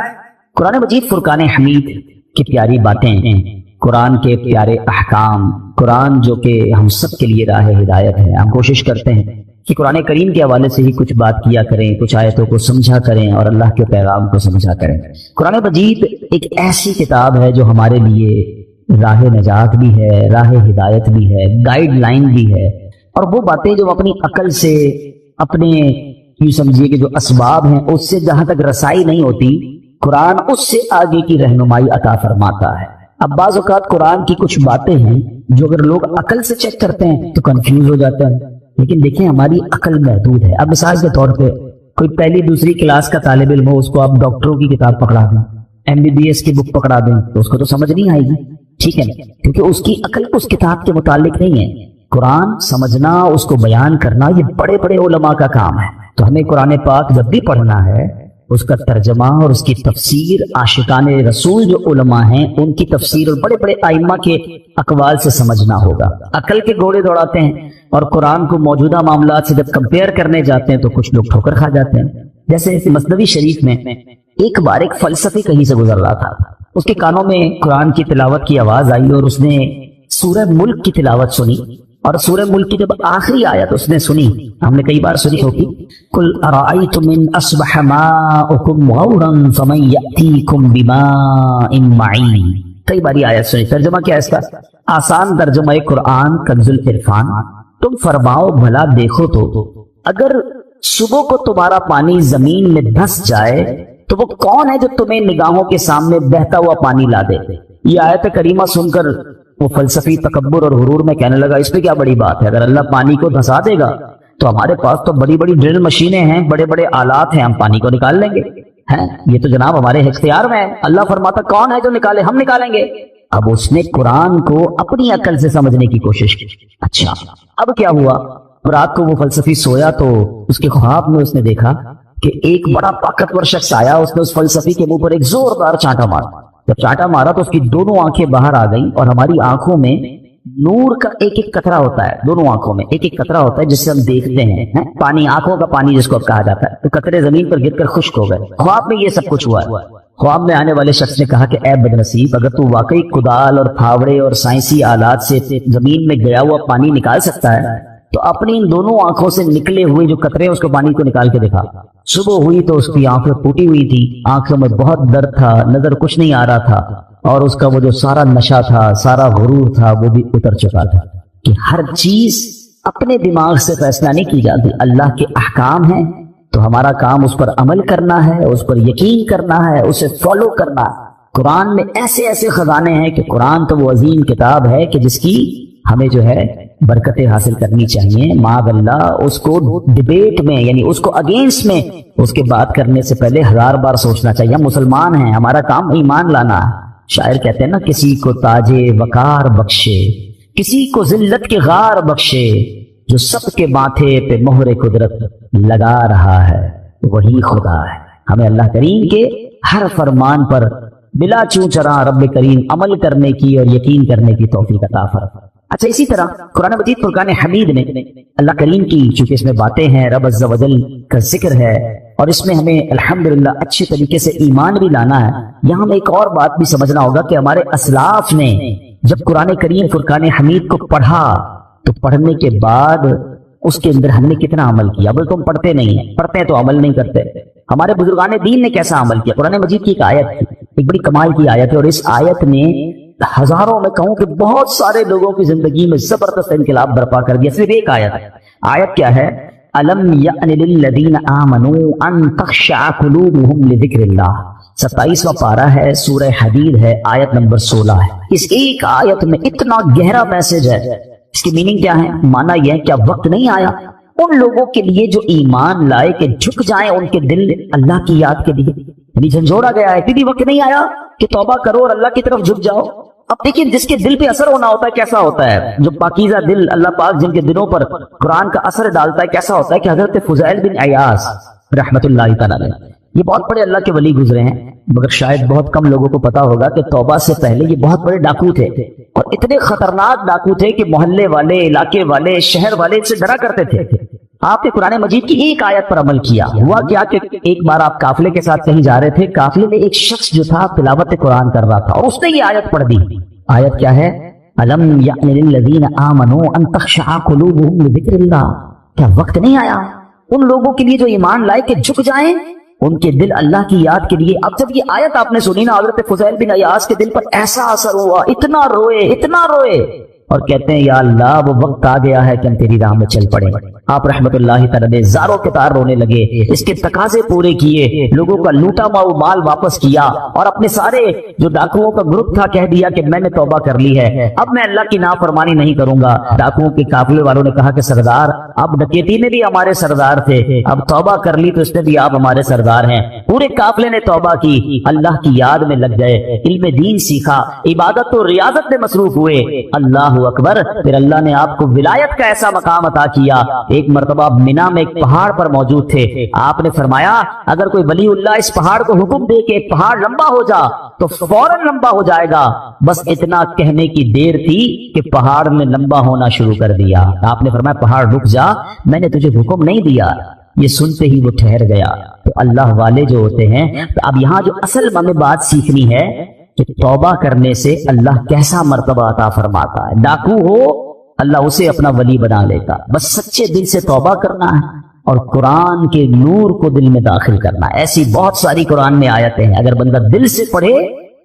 قرآن مجید فرقان حمید کی پیاری باتیں، قرآن کے پیارے احکام، قرآن جو کہ ہم سب کے لیے راہ ہدایت ہے. ہم کوشش کرتے ہیں کہ قرآن کریم کے حوالے سے ہی کچھ بات کیا کریں، کچھ آیتوں کو سمجھا کریں اور اللہ کے پیغام کو سمجھا کریں. قرآن مجید ایک ایسی کتاب ہے جو ہمارے لیے راہ نجات بھی ہے، راہ ہدایت بھی ہے، گائیڈ لائن بھی ہے. اور وہ باتیں جو اپنی عقل سے، اپنے یوں سمجھیے کہ جو اسباب ہیں اس سے جہاں تک رسائی نہیں ہوتی، قرآن اس سے آگے کی رہنمائی عطا فرماتا ہے. اب بعض اوقات قرآن کی کچھ باتیں ہیں جو اگر لوگ عقل سے چیک کرتے ہیں تو کنفیوز ہو جاتے ہیں. لیکن دیکھیں ہماری عقل محدود ہے. اب مثال کے طور پہ کوئی پہلی دوسری کلاس کا طالب علم ہو، اس کو آپ ڈاکٹروں کی کتاب پکڑا دیں، MBBS کی بک پکڑا دیں تو اس کو تو سمجھ نہیں آئے گی. ٹھیک ہے نا؟ کیونکہ اس کی عقل اس کتاب کے متعلق نہیں ہے. قرآن سمجھنا، اس کو بیان کرنا، یہ بڑے بڑے علماء کا کام ہے. تو ہمیں قرآن پاک جب بھی پڑھنا ہے، اس کا ترجمہ اور اس کی تفسیر عاشقان رسول جو علماء ہیں ان کی تفسیر اور بڑے بڑے ائمہ کے اقوال سے سمجھنا ہوگا. عقل کے گھوڑے دوڑاتے ہیں اور قرآن کو موجودہ معاملات سے جب کمپیئر کرنے جاتے ہیں تو کچھ لوگ ٹھوکر کھا جاتے ہیں. جیسے مثنوی شریف میں ایک بار ایک فلسفی کہیں سے گزر رہا تھا، اس کے کانوں میں قرآن کی تلاوت کی آواز آئی اور اس نے سورہ ملک کی تلاوت سنی. اور سورہ ملک کی جب آخری آیت اس نے سنی، ہم نے کئی بار سنی ہوگی، قل ارأیتم ان اصبح ماؤکم غورا فمن یأتیکم بماء معین. کئی باری آیت سنی. ترجمہ کیا ہے اس کا؟ آسان ترجمہ قرآن کنز العرفان. تم فرماؤ بھلا دیکھو تو اگر صبح کو تمہارا پانی زمین میں دھس جائے تو وہ کون ہے جو تمہیں نگاہوں کے سامنے بہتا ہوا پانی لا دے؟ یہ آیت کریمہ سن کر وہ فلسفی تکبر اور غرور میں کہنے لگا اس پہ کیا بڑی بات ہے؟ اگر اللہ پانی کو دھسا دے گا تو ہمارے پاس تو بڑی بڑی ڈرل مشینیں ہیں، بڑے بڑے آلات ہیں، ہم پانی کو نکال لیں گے. یہ تو جناب ہمارے اختیار میں ہے. اللہ فرماتا کون ہے جو نکالے؟ ہم نکالیں گے. اب اس نے قرآن کو اپنی عقل سے سمجھنے کی کوشش کی. اچھا اب کیا ہوا؟ رات کو وہ فلسفی سویا تو اس کے خواب میں اس نے دیکھا کہ ایک بڑا طاقتور شخص آیا، اس نے اس فلسفی کے منہ پر ایک زوردار چانٹا مارا. جب چانٹا مارا تو اس کی دونوں آنکھیں باہر آ گئیں اور ہماری آنکھوں میں نور کا ایک ایک قطرہ ہوتا ہے، دونوں آنکھوں میں ایک ایک قطرہ ہوتا ہے جس سے ہم دیکھتے ہیں پانی، آنکھوں کا پانی جس کو اب کہا جاتا ہے. تو قطرے زمین پر گر کر خشک ہو گئے. خواب میں یہ سب کچھ ہوا ہے. خواب میں آنے والے شخص نے کہا کہ اے بدنصیب، اگر تو واقعی کدال اور پھاوڑے اور سائنسی آلات سے زمین میں گیا ہوا پانی نکال سکتا ہے تو اپنی ان دونوں آنکھوں سے نکلے ہوئے جو قطرے ہیں اس کو پانی کو نکال کے دکھا. صبح ہوئی تو اس کی آنکھیں ٹوٹی ہوئی تھی، آنکھوں میں بہت درد تھا، نظر کچھ نہیں آ رہا تھا اور اس کا وہ جو سارا نشہ تھا، سارا غرور تھا وہ بھی اتر چکا تھا. کہ ہر چیز اپنے دماغ سے فیصلہ نہیں کی جاتی، اللہ کے احکام ہیں تو ہمارا کام اس پر عمل کرنا ہے، اس پر یقین کرنا ہے، اسے فالو کرنا ہے. قرآن میں ایسے ایسے خزانے ہیں کہ قرآن تو وہ عظیم کتاب ہے کہ جس کی ہمیں جو ہے برکتیں حاصل کرنی چاہیے. معاذ اللہ اس کو ڈبیٹ میں یعنی اس کو اگینسٹ میں اس کے بات کرنے سے پہلے 1000 بار سوچنا چاہیے. ہم مسلمان ہیں, ہمارا کام ایمان لانا ہے. شاعر کہتے ہیں نا, کسی کو تاج وقار بخشے, کسی کو ذلت کے غار بخشے, جو سب کے ماتھے پہ مہر قدرت لگا رہا ہے وہی خدا ہے. ہمیں اللہ کریم کے ہر فرمان پر بلا چوں چراں رب کریم عمل کرنے کی اور یقین کرنے کی توفیق عطا فرمائے. اچھا, اسی طرح قرآن مجید فرقان حمید میں اللہ کریم کی چونکہ اس میں باتیں ہیں, رب عز و جل کا ذکر ہے, اور اس میں ہمیں الحمدللہ اچھے طریقے سے ایمان بھی لانا ہے. یہاں ہمیں ایک اور بات بھی سمجھنا ہوگا کہ ہمارے اسلاف نے جب قرآن کریم فرقان حمید کو پڑھا تو پڑھنے کے بعد اس کے اندر ہم نے کتنا عمل کیا. بول تم پڑھتے نہیں ہیں, پڑھتے ہیں تو عمل نہیں کرتے. ہمارے بزرگان دین نے کیسا عمل کیا. قرآن مجید کی ایک آیت تھی, ایک بڑی کمال کی آیت ہے, اور اس آیت نے ہزاروں میں کہوں کہ بہت سارے لوگوں کی زندگی میں زبردست انقلاب برپا کر دیا. صرف ایک آیت ہے. آیت کیا ہے؟ الم یأن للذین آمنوا ان تخشع قلوبهم لذکر اللہ. 27واں پارہ ہے, سورہ حدید ہے, آیت نمبر 16 ہے. اس ایک آیت میں اتنا گہرا میسج ہے. اس کی میننگ کیا ہے؟ معنی یہ ہے کیا وقت نہیں آیا ان لوگوں کے لیے جو ایمان لائے کہ جھک جائیں ان کے دل اللہ کی یاد کے لیے. یعنی جھنجھوڑا گیا ہے, بھی وقت نہیں آیا کہ توبہ کرو اور اللہ کی طرف جھک جاؤ. اب دیکھیں جس کے دل پہ اثر ہونا ہوتا ہے کیسا ہوتا ہے, جو پاکیزہ دل اللہ پاک جن کے دلوں پر قرآن کا اثر ڈالتا ہے کیسا ہوتا ہے کہ حضرت فضیل بن عیاض رحمت اللہ تعالی علیہ, یہ بہت بڑے اللہ کے ولی گزرے ہیں, مگر شاید بہت کم لوگوں کو پتا ہوگا کہ توبہ سے پہلے یہ بہت بڑے ڈاکو تھے, اور اتنے خطرناک ڈاکو تھے کہ محلے والے, علاقے والے, شہر والے سے ڈرا کرتے تھے. آپ نے قرآن مجید کی ایک آیت پر عمل کیا. ہوا کیا کہ ایک بار آپ قافلے کے ساتھ کہیں جا رہے تھے, قافلے میں ایک شخص جو تھا تلاوت قرآن کر رہا تھا, اور اس نے یہ آیت پڑھ دی. آیت کیا ہے؟ الم یأن للذین آمنوا ان تخشع قلوبهم لذکر اللہ. کیا وقت نہیں آیا ان لوگوں کے لیے جو ایمان لائے کہ جھک جائیں ان کے دل اللہ کی یاد کے لیے. اب جب یہ آیت آپ نے سنی نا, حضرت فضیل بن عیاض کے دل پر ایسا اثر ہوا, اتنا روئے اور کہتے ہیں یا اللہ وہ وقت آ گیا ہے کہ ہم تیری راہ میں چل پڑے. آپ رحمت اللہ تعالی زاروں کے تار رونے لگے, اس کے تقاضے پورے کیے, لوگوں کا لوٹا مال واپس کیا, اور اپنے سارے جو ڈاکوؤں کا گروپ تھا کہہ دیا کہ میں نے توبہ کر لی ہے, اب میں اللہ کی نافرمانی نہیں کروں گا. ڈاکوؤں کے قافلے والوں نے کہا کہ سردار اب ڈکیتی میں بھی ہمارے سردار تھے, اب توبہ کر لی تو اس نے بھی آپ ہمارے سردار ہیں. پورے قافلے نے توبہ کی, اللہ کی یاد میں لگ گئے, علم دین سیکھا, عبادت و ریاضت میں مصروف ہوئے. اللہ اکبر. پھر اللہ نے آپ کو ولایت کا ایسا مقام عطا کیا. ایک مرتبہ مینا میں ایک پہاڑ پر موجود تھے, آپ نے فرمایا اگر کوئی ولی اللہ اس پہاڑ کو حکم دے کہ پہاڑ لمبا ہو جا تو فوراً لمبا ہو جائے گا. بس اتنا کہنے کی دیر تھی کہ پہاڑ نے لمبا ہونا شروع کر دیا. آپ نے فرمایا پہاڑ رک جا, میں نے تجھے حکم نہیں دیا. یہ سنتے ہی وہ ٹھہر گیا. تو اللہ والے جو ہوتے ہیں, تو اب یہاں جو اصل ہمیں بات سیکھنی ہے کہ توبہ کرنے سے اللہ کیسا مرتبہ عطا فرماتا ہے. ڈاکو ہو اللہ اسے اپنا ولی بنا لیتا, بس سچے دل سے توبہ کرنا ہے اور قرآن کے نور کو دل میں داخل کرنا ہے. ایسی بہت ساری قرآن میں آیتیں ہیں, اگر بندہ دل سے پڑھے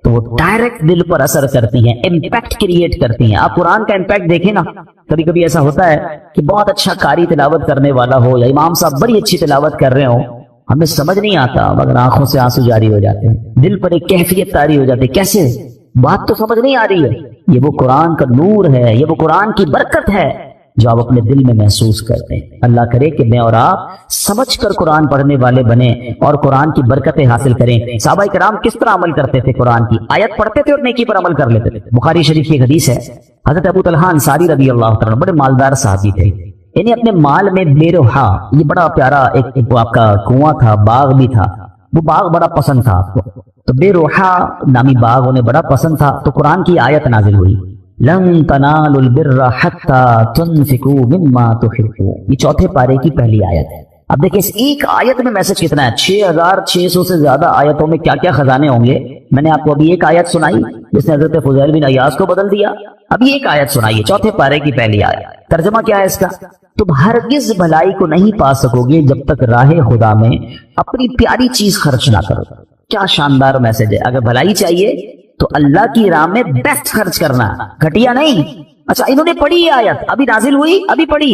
تو وہ ڈائریکٹ دل پر اثر کرتی ہیں, امپیکٹ کریٹ کرتی ہیں. آپ قرآن کا امپیکٹ دیکھیں نا, کبھی کبھی ایسا ہوتا ہے کہ بہت اچھا قاری تلاوت کرنے والا ہو یا امام صاحب بڑی اچھی تلاوت کر رہے ہوں, ہمیں سمجھ نہیں آتا مگر آنکھوں سے آنسو جاری ہو جاتے ہیں, دل پر ایک کیفیت طاری ہو جاتی ہے. کیسے؟ بات تو سمجھ نہیں آ رہی ہے. یہ وہ قرآن کا نور ہے, یہ وہ قرآن کی برکت ہے جو آپ اپنے دل میں محسوس کرتے ہیں. اللہ کرے کہ میں اور آپ سمجھ کر قرآن پڑھنے والے بنیں اور قرآن کی برکتیں حاصل کریں. صحابہ کرام کس طرح عمل کرتے تھے؟ قرآن کی آیت پڑھتے تھے اور نیکی پر عمل کر لیتے تھے. بخاری شریف کی ایک حدیث ہے, حضرت ابو طلحہ انصاری رضی اللہ تعالیٰ بڑے مالدار صحابی تھے. انہیں اپنے مال میں بے روحا, یہ بڑا پیارا ایک آپ کا کنواں تھا, باغ بھی تھا, وہ باغ بڑا پسند تھا آپ کو, تو بے روحا نامی باغ انہیں بڑا پسند تھا. تو قرآن کی آیت نازل ہوئی, لن تنالوا البر حتى تنفقوا مما تحبون. یہ چوتھے پارے کی پہلی آیت ہے. اب دیکھیں اس ایک آیت میں میسج کتنا ہے. 6600 سے زیادہ آیتوں میں کیا کیا خزانے ہوں گے. میں نے آپ کو ابھی ایک آیت سنائی جس نے حضرت فضیل بن عیاض کو بدل دیا. ابھی ایک آیت سنائیے, چوتھے پارے کی پہلی آیت. ترجمہ کیا ہے اس کا؟ تم ہرگز بھلائی کو نہیں پا سکو گے جب تک راہ خدا میں اپنی پیاری چیز خرچ نہ کرو. کیا شاندار میسج ہے. اگر بھلائی چاہیے تو اللہ کی راہ میں بیسٹ خرچ کرنا, گھٹیا نہیں. اچھا انہوں نے پڑھی یہ آیت, ابھی نازل ہوئی, ابھی پڑھی,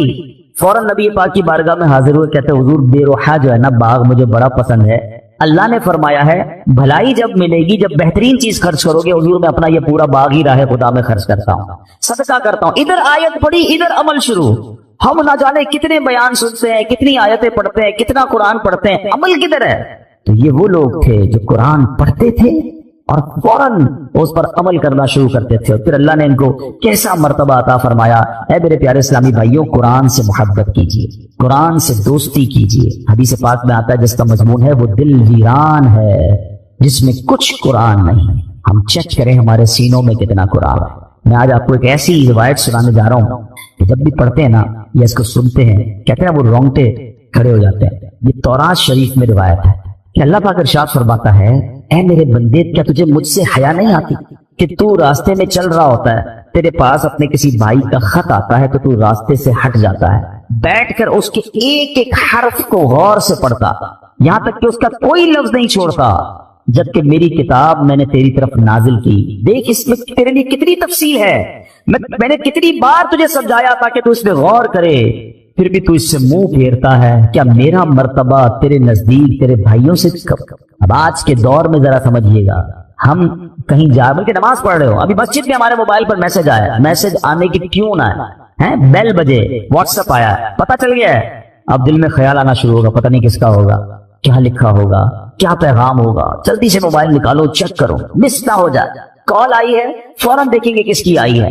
فوراً نبی پاک کی بارگاہ میں حاضر ہوئے, کہتے حضور بے روحا جو ہے نا باغ مجھے بڑا پسند ہے, اللہ نے فرمایا ہے بھلائی جب ملے گی جب بہترین چیز خرچ کرو گے. حضور میں اپنا یہ پورا باغ ہی راہ خدا میں خرچ کرتا ہوں, صدقہ کرتا ہوں. ادھر آیت پڑھی ادھر عمل شروع. ہم نہ جانے کتنے بیان سنتے ہیں, کتنی آیتیں پڑھتے ہیں, کتنا قرآن پڑھتے ہیں, عمل کدھر ہے؟ تو یہ وہ لوگ تھے جو قرآن پڑھتے تھے اور فوراً اس پر عمل کرنا شروع کرتے تھے, اور پھر اللہ نے ان کو کیسا مرتبہ عطا فرمایا. اے میرے پیارے اسلامی بھائیوں, قرآن سے محبت کیجیے, قرآن سے دوستی کیجیے. حدیث پاک میں آتا ہے جس کا مضمون ہے وہ دل ویران ہے جس میں کچھ قرآن نہیں. ہم چیک کریں ہمارے سینوں میں کتنا قرآن ہے. میں آج آپ کو ایک ایسی روایت سنانے جا رہا ہوں کہ جب بھی پڑھتے ہیں نا یا اس کو سنتے ہیں کہتے ہیں وہ رونگٹے کھڑے ہو جاتے ہیں. یہ تورات شریف میں روایت ہے کہ اللہ پاک ارشاد فرماتا ہے اے میرے بندے کیا تجھے مجھ سے حیا نہیں آتی کہ تو راستے میں چل رہا ہوتا ہے, تیرے پاس اپنے کسی بھائی کا خط آتا ہے تو تو راستے سے ہٹ جاتا ہے, بیٹھ کر اس کے ایک ایک حرف کو غور سے پڑھتا یہاں تک کہ اس کا کوئی لفظ نہیں چھوڑتا, جبکہ میری کتاب میں نے تیری طرف نازل کی. دیکھ اس میں تیرے لیے کتنی تفصیل ہے, میں نے کتنی بار تجھے سمجھایا تاکہ تو اس میں غور کرے, پھر بھی تو اس سے منہ پھیرتا ہے. کیا میرا مرتبہ تیرے نزدیک تیرے بھائیوں سے کم؟ اب آج کے دور میں ذرا سمجھیے گا, ہم کہیں جا بلکہ نماز پڑھ رہے ہو, ابھی مسجد میں ہمارے موبائل پر میسج آیا, میسج آنے کی کیوں نہ ہے, بیل بجے, واٹس ایپ آیا, پتہ چل گیا ہے. اب دل میں خیال آنا شروع ہوگا, پتہ نہیں کس کا ہوگا, کیا لکھا ہوگا, کیا پیغام ہوگا. جلدی سے موبائل نکالو, چیک کرو, مس نہ ہو جائے. کال آئی ہے فوراً دیکھیں گے کس کی آئی ہے,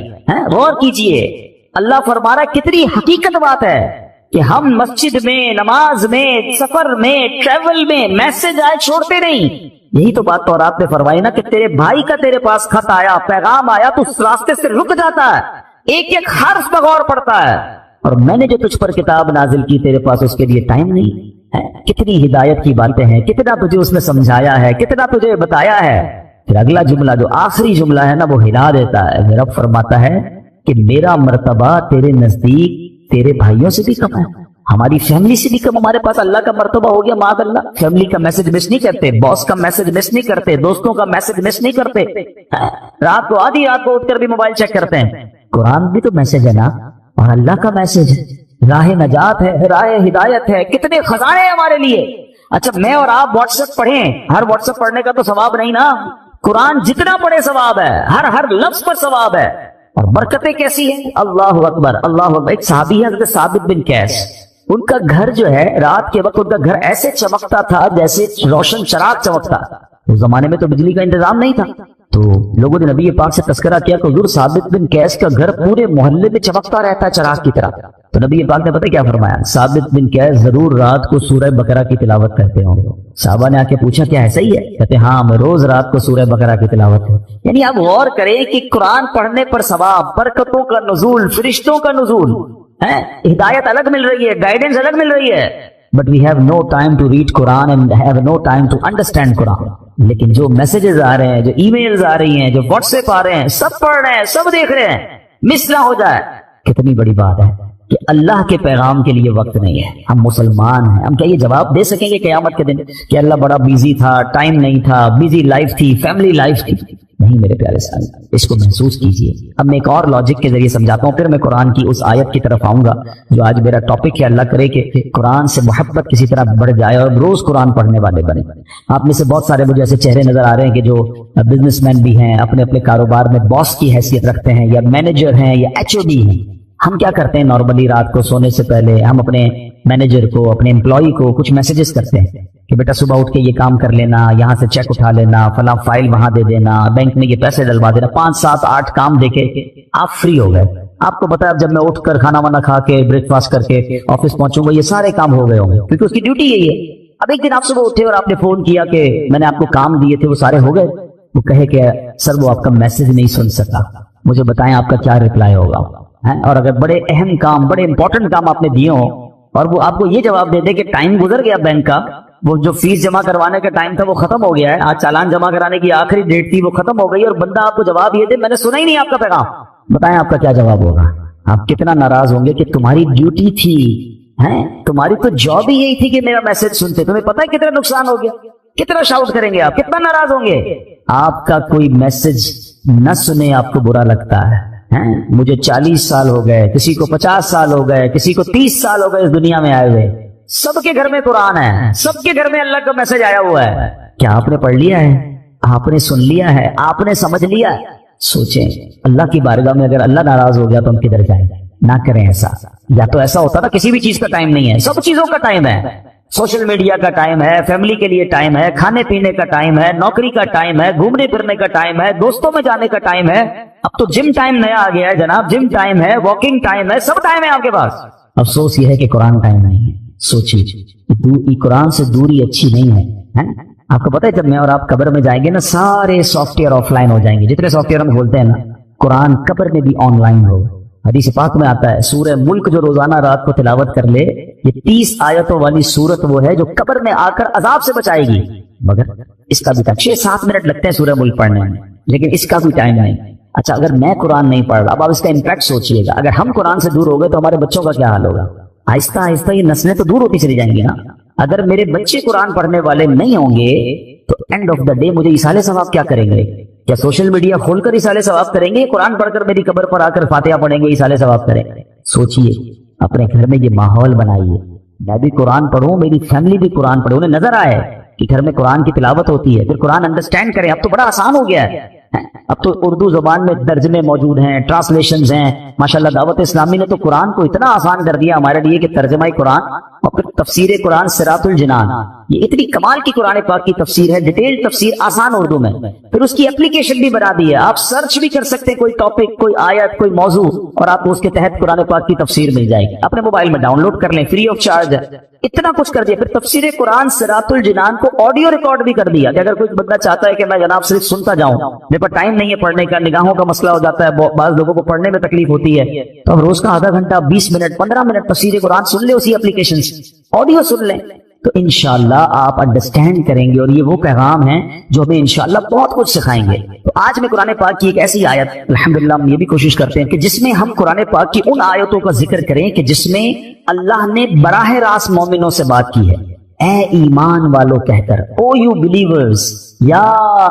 غور کیجئے. اللہ فرما رہا ہے کتنی حقیقت بات ہے کہ ہم مسجد میں, نماز میں, سفر میں, ٹریول میں میسج آئے چھوڑتے نہیں. یہی تو بات تورات نے فرمائی نا کہ تیرے بھائی کا تیرے پاس خط آیا, پیغام آیا تو اس راستے سے رک جاتا ہے, ایک ایک حرف پر غور پڑتا ہے. اور میں نے جو تجھ پر کتاب نازل کی تیرے پاس اس کے لیے ٹائم نہیں ہے. کتنی ہدایت کی باتیں ہیں, کتنا تجھے اس نے سمجھایا ہے, کتنا تجھے بتایا ہے. پھر اگلا جملہ جو آخری جملہ ہے نا وہ ہلا دیتا ہے. میرا رب فرماتا ہے کہ میرا مرتبہ تیرے نزدیک تیرے بھائیوں سے بھی کم ہے, ہماری فیملی سے بھی کم. ہمارے پاس اللہ کا مرتبہ ہو گیا معاذ اللہ. فیملی کا میسج مس نہیں کرتے, باس کا میسج مس نہیں کرتے, دوستوں کا میسج مس نہیں کرتے, رات کو آدھی رات کو اٹھ کر بھی موبائل چیک کرتے ہیں. قرآن بھی تو میسج ہے نا, اور اللہ کا میسج ہے, راہ نجات ہے, راہ ہدایت ہے, کتنے خزانے ہیں ہمارے لیے. اچھا میں اور آپ واٹس ایپ پڑھیں, ہر واٹس ایپ پڑھنے کا تو ثواب نہیں نا, قرآن جتنا پڑھے ثواب ہے, ہر لفظ پر ثواب ہے. اور برکتیں کیسی ہیں, اللہ اکبر اللہ اکبر. ایک صحابی ہے حضرت ثابت بن قیس, ان کا گھر جو ہے رات کے وقت ان کا گھر ایسے چمکتا تھا جیسے روشن چراغ چمکتا. اس زمانے میں تو بجلی کا انتظام نہیں تھا, تو لوگوں نے نبی پاک سے تذکرہ کیا کہ حضور ثابت بن قیس کا گھر پورے محلے میں چمکتا رہتا ہے چراغ کی طرح. تو نبی پاک نے پتہ کیا فرمایا, ثابت بن قیس ضرور رات کو سورہ بقرہ کی تلاوت کرتے ہوں گے. صحابہ نے آ کے پوچھا کیا ایسا ہی ہے؟ کہتے ہاں میں روز رات کو سورہ بقرہ کی تلاوت ہے. یعنی آپ غور کریں کہ قرآن پڑھنے پر ثواب, برکتوں کا نزول, فرشتوں کا نزول, ہدایت الگ مل رہی ہے, گائیڈنس الگ مل رہی ہے. But we have no time to read Quran and have no time to understand Quran. لیکن جو میسجز آ رہے ہیں, جو ای میلز آ رہی ہیں, جو واٹس ایپ آ رہے ہیں, سب پڑھ رہے ہیں, سب دیکھ رہے ہیں, مس نہ ہو جائے. کتنی بڑی بات ہے کہ اللہ کے پیغام کے لیے وقت نہیں ہے. ہم مسلمان ہیں, ہم کیا یہ جواب دے سکیں گے قیامت کے دن کہ اللہ بڑا بیزی تھا, ٹائم نہیں تھا, بیزی لائف تھی, فیملی لائف تھی؟ نہیں میرے پیارے ساتھی, اس کو محسوس کیجئے. اب میں ایک اور لاجک کے ذریعے سمجھاتا ہوں, پھر میں قرآن کی اس آیت کی طرف آؤں گا جو آج میرا ٹاپک ہے. اللہ کرے کہ قرآن سے محبت کسی طرح بڑھ جائے اور روز قرآن پڑھنے والے بنے. آپ میں سے بہت سارے مجھے ایسے چہرے نظر آ رہے ہیں کہ جو بزنس مین بھی ہیں, اپنے اپنے کاروبار میں باس کی حیثیت رکھتے ہیں, یا مینیجر ہیں, یا HOD ہیں. ہم کیا کرتے ہیں نارملی رات کو سونے سے پہلے ہم اپنے مینیجر کو, اپنے امپلائی کو کچھ میسجز کرتے ہیں کہ بیٹا صبح اٹھ کے یہ کام کر لینا, یہاں سے چیک اٹھا لینا, فلاں فائل وہاں دے دینا, بینک میں یہ پیسے ڈلوا دینا. 5 7 8 کام دے کے آپ فری ہو گئے. آپ کو پتا ہے اب جب میں اٹھ کر کھانا وانا کھا کے بریک فاسٹ کر کے آفس پہنچوں گا, یہ سارے کام ہو گئے ہوں گے کیونکہ اس کی ڈیوٹی یہی ہے. اب ایک دن آپ صبح اٹھے اور آپ نے فون کیا کہ میں نے آپ کو کام دیے تھے, وہ سارے ہو گئے. وہ کہے کہ سر وہ آپ کا میسج نہیں سن سکا, مجھے بتائیں آپ کا کیا ریپلائی ہوگا. اور اگر بڑے اہم کام, بڑے امپورٹنٹ کام آپ نے دیے ہوں اور وہ آپ کو یہ جواب دے دے کہ ٹائم گزر گیا بینک کا, وہ جو فیس جمع کروانے کا ٹائم تھا وہ ختم ہو گیا ہے, آج چالان جمع کرانے کی آخری ڈیٹ تھی وہ ختم ہو گئی, اور بندہ آپ کو جواب یہ دے میں نے سنا ہی نہیں آپ کا پیغام, بتائیں آپ کا کیا جواب ہوگا؟ آپ کتنا ناراض ہوں گے کہ تمہاری ڈیوٹی تھی, تمہاری تو جاب ہی یہی تھی کہ میرا میسج سنتے. تمہیں پتا ہے کتنا نقصان ہو گیا, کتنا شاؤٹ کریں گے آپ, کتنا ناراض ہوں گے. آپ کا کوئی میسج نہ سنے آپ کو برا لگتا ہے. مجھے 40 سال ہو گئے, کسی کو 50 سال ہو گئے, کسی کو 30 سال ہو گئے اس دنیا میں آئے ہوئے, سب کے گھر میں قرآن ہے, سب کے گھر میں اللہ کا میسج آیا ہوا ہے. کیا آپ نے پڑھ لیا ہے؟ آپ نے سن لیا ہے؟ آپ نے سمجھ لیا ہے؟ سوچیں, اللہ کی بارگاہ میں اگر اللہ ناراض ہو گیا تو ہم کدھر جائیں؟ نہ کریں ایسا. یا تو ایسا ہوتا نا کسی بھی چیز کا ٹائم نہیں ہے, سب چیزوں کا ٹائم ہے. سوشل میڈیا کا ٹائم ہے, فیملی کے لیے ٹائم ہے, کھانے پینے کا ٹائم ہے, نوکری کا ٹائم ہے, گھومنے پھرنے کا ٹائم ہے, دوستوں میں جانے کا ٹائم ہے. اب تو جم ٹائم نیا آ گیا ہے جناب, جم ٹائم ہے, واکنگ ٹائم ہے, سب ٹائم ہے آپ کے پاس. افسوس یہ ہے کہ قرآن ٹائم نہیں ہے. سوچیے, قرآن سے دوری اچھی نہیں ہے. آپ کو پتا ہے جب میں اور آپ قبر میں جائیں گے نا, سارے سافٹ ویئر آف لائن ہو جائیں گے. جتنے سافٹ ویئر ہم کھولتے ہیں نا, قرآن قبر میں بھی آن لائن ہو. حدیث پاک میں آتا ہے سورہ ملک جو روزانہ رات کو تلاوت کر لے, یہ 30 آیتوں والی سورت وہ ہے جو قبر میں آ کر عذاب سے بچائے گی. مگر اس کا بھی ٹائم 6-7 منٹ لگتے ہیں سورہ ملک پڑھنے میں, لیکن اس کا بھی ٹائم نہیں. اچھا, اگر میں قرآن نہیں پڑھ رہا, اب آپ اس کا امپیکٹ سوچئے گا. اگر ہم قرآن سے دور ہو گئے تو ہمارے بچوں کا کیا حال ہوگا؟ آہستہ آہستہ یہ نسلیں تو دور ہوتی چلی جائیں گی نا. اگر میرے بچے قرآن پڑھنے والے نہیں ہوں گے تو اینڈ آف دا ڈے مجھے ایصال ثواب کیا کریں گے؟ کیا سوشل میڈیا کھول کر ایصال ثواب کریں گے؟ قرآن پڑھ کر میری قبر پر آ کر فاتحہ پڑھیں گے, ایصال ثواب کریں گے؟ سوچئے, اپنے گھر میں یہ ماحول بنائیے, میں بھی قرآن پڑھوں, میری فیملی بھی قرآن پڑھے, انہیں نظر آئے کہ گھر میں قرآن کی تلاوت ہوتی ہے, پھر قرآن انڈرسٹینڈ کریں. اب تو بڑا آسان ہو گیا ہے, اب تو اردو زبان میں ترجمے موجود ہیں, ٹرانسلیشنز ہیں ماشاءاللہ. دعوت اسلامی نے تو قرآن کو اتنا آسان کر دیا ہمارے لیے کہ ترجمہ قرآن اور پھر تفسیر قرآن صراط الجنان, یہ اتنی کمال کی قرآن پاک کی تفسیر ہے, ڈیٹیل تفسیر آسان اردو میں. پھر اس کی اپلیکیشن بھی بنا دی ہے, آپ سرچ بھی کر سکتے ہیں کوئی ٹاپک, کوئی آیت, کوئی موضوع, اور آپ کو اس کے تحت قرآن پاک کی تفسیر مل جائے گی. اپنے موبائل میں ڈاؤن لوڈ کر لیں, فری آف چارج ہے. اتنا کچھ کر دیا. پھر تفسیر قرآن صراط الجنان کو آڈیو ریکارڈ بھی کر دیا کہ اگر کوئی بندہ چاہتا ہے کہ میں جناب صرف سنتا جاؤں, میرے پاس ٹائم نہیں ہے پڑھنے کا, نگاہوں کا مسئلہ ہو جاتا ہے, بعض لوگوں کو پڑھنے میں تکلیف ہوتی ہے, تو ہم روز کا آدھا گھنٹہ, 20 منٹ, 15 منٹ تفسیر قرآن سن لے, اسی اپلیکیشن سے آڈیو سن لیں, تو انشاءاللہ آپ انڈرسٹینڈ کریں گے. اور یہ وہ پیغام ہیں جو ہمیں انشاءاللہ بہت کچھ سکھائیں گے. تو آج میں قرآن پاک کی ایک ایسی آیت, الحمدللہ ہم یہ بھی کوشش کرتے ہیں کہ جس میں ہم قرآن پاک کی ان آیتوں کا ذکر کریں کہ جس میں اللہ نے براہ راست مومنوں سے بات کی ہے, اے ایمان والو کہہ کر, او یو بلیورز, یا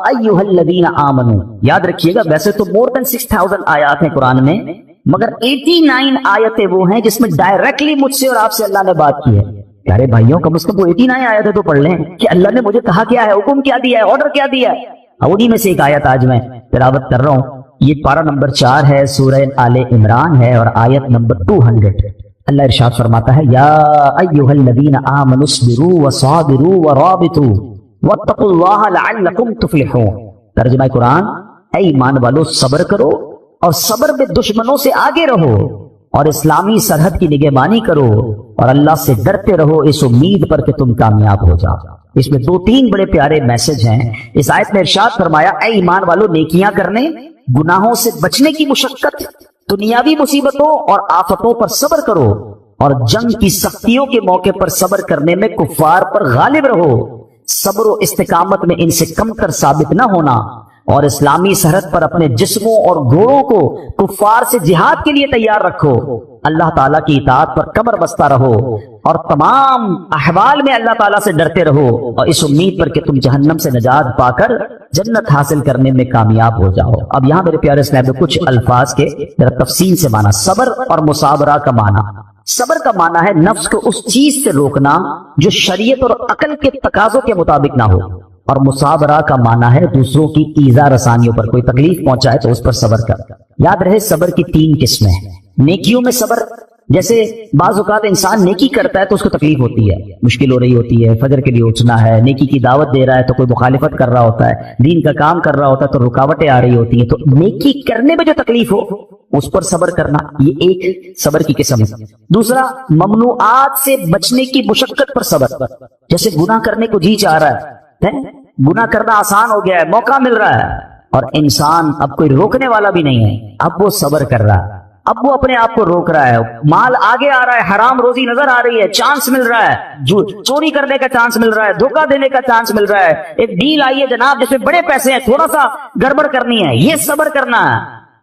ایھا الذین آمنو. یاد رکھیے گا, ویسے تو مور دین 6000 آیات ہیں قرآن میں, مگر 89 آیتیں وہ ہیں جس میں ڈائریکٹلی مجھ سے اور آپ سے اللہ نے بات کی ہے. پیارے بھائیوں, کم از کم وہ 89 آیتیں تو پڑھ لیں کہ اللہ نے مجھے کہا کیا ہے, حکم کیا دیا ہے, آرڈر کیا دیا ہے. انہی میں سے ایک آیت آج میں تلاوت کر رہا ہوں. یہ پارہ نمبر 4 ہے, سورہ آل عمران ہے, اور آیت نمبر 200. اللہ ارشاد فرماتا ہے, یا ایھا الذین آمنوا اصبروا وصابروا ورابطوا واتقوا اللہ لعلکم تفلحون. ترجمہ قرآن, اے ایمان والو صبر کرو اور صبر میں دشمنوں سے آگے رہو, اور اسلامی سرحد کی نگہبانی کرو, اور اللہ سے ڈرتے رہو اس امید پر کہ تم کامیاب ہو جاؤ. اس میں 2-3 بڑے پیارے میسج ہیں. اس آیت میں ارشاد فرمایا, اے ایمان والو نیکیاں کرنے, گناہوں سے بچنے کی مشقت, دنیاوی مصیبتوں اور آفتوں پر صبر کرو, اور جنگ کی سختیوں کے موقع پر صبر کرنے میں کفار پر غالب رہو. صبر و استقامت میں ان سے کم تر ثابت نہ ہونا, اور اسلامی سرحد پر اپنے جسموں اور گھوڑوں کو کفار سے جہاد کے لیے تیار رکھو. اللہ تعالیٰ کی اطاعت پر کمر بستہ رہو, اور تمام احوال میں اللہ تعالیٰ سے ڈرتے رہو, اور اس امید پر کہ تم جہنم سے نجات پا کر جنت حاصل کرنے میں کامیاب ہو جاؤ. اب یہاں میرے پیارے اسلام میں کچھ الفاظ کے ذرا تفصیل سے معنی. صبر اور مصابرہ کا معنی. صبر کا معنی ہے نفس کو اس چیز سے روکنا جو شریعت اور عقل کے تقاضوں کے مطابق نہ ہو, اور مصابرہ کا معنی ہے دوسروں کی ایذا رسانیوں پر, کوئی تکلیف پہنچائے تو اس پر صبر کر. یاد رہے صبر کی 3 قسمیں ہیں. نیکیوں میں صبر, جیسے بعض اوقات انسان نیکی کرتا ہے تو اس کو تکلیف ہوتی ہے, مشکل ہو رہی ہوتی ہے, فجر کے لیے اٹھنا ہے, نیکی کی دعوت دے رہا ہے تو کوئی مخالفت کر رہا ہوتا ہے, دین کا کام کر رہا ہوتا ہے تو رکاوٹیں آ رہی ہوتی ہیں, تو نیکی کرنے میں جو تکلیف ہو اس پر صبر کرنا, یہ ایک صبر کی قسم ہے. دوسرا, ممنوعات سے بچنے کی مشقت پر صبر, جیسے گناہ کرنے کو جی چاہ رہا ہے, گناہ کرنا آسان ہو گیا ہے, موقع مل رہا ہے, اور انسان اب کوئی روکنے والا بھی نہیں ہے, اب وہ صبر کر رہا ہے, اب وہ اپنے آپ کو روک رہا ہے, مال آگے آ رہا ہے, حرام روزی نظر آ رہی ہے, چانس مل رہا ہے, چوری کرنے کا چانس مل رہا ہے, دھوکہ دینے کا چانس مل رہا ہے, ایک ڈیل آئی ہے جناب جس میں بڑے پیسے ہیں, تھوڑا سا گڑبڑ کرنی ہے, یہ صبر کرنا ہے.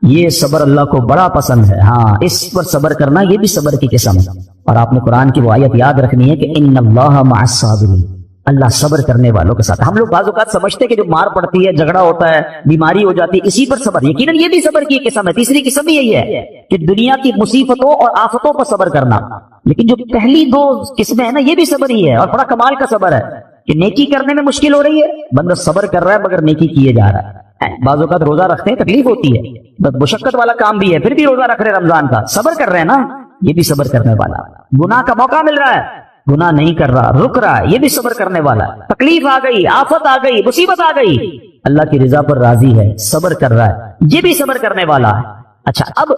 یہ صبر اللہ کو بڑا پسند ہے. ہاں, اس پر صبر کرنا یہ بھی صبر کی قسم ہے. اور آپ نے قرآن کی وہ آیت یاد رکھنی ہے کہ ان اللہ مع الصابرین, اللہ صبر کرنے والوں کے ساتھ. ہم لوگ بعض اوقات سمجھتے کہ جو مار پڑتی ہے, جھگڑا ہوتا ہے, بیماری ہو جاتی ہے, اسی پر صبر. یقیناً یہ بھی صبر کی قسم ہے. تیسری قسم یہی ہے کہ دنیا کی مصیبتوں اور آفتوں پر صبر کرنا, لیکن جو پہلی دو قسمیں ہیں نا یہ بھی صبر ہی ہے، اور بڑا کمال کا صبر ہے کہ نیکی کرنے میں مشکل ہو رہی ہے، بندہ صبر کر رہا ہے مگر نیکی کیے جا رہا ہے۔ بعض اوقات روزہ رکھتے ہیں تکلیف ہوتی ہے، مشقت والا کام بھی ہے، پھر بھی روزہ رکھ رہے رمضان کا، صبر کر رہے ہیں نا، یہ بھی صبر کرنے والا۔ گناہ کا موقع مل رہا ہے، گناہ نہیں کر رہا، رک رہا ہے، یہ بھی صبر کرنے والا ہے۔ تکلیف آ گئی، آفت آ گئی، مصیبت آ گئی، اللہ کی رضا پر راضی ہے، صبر کر رہا ہے، یہ بھی صبر کرنے والا ہے۔ اچھا، اب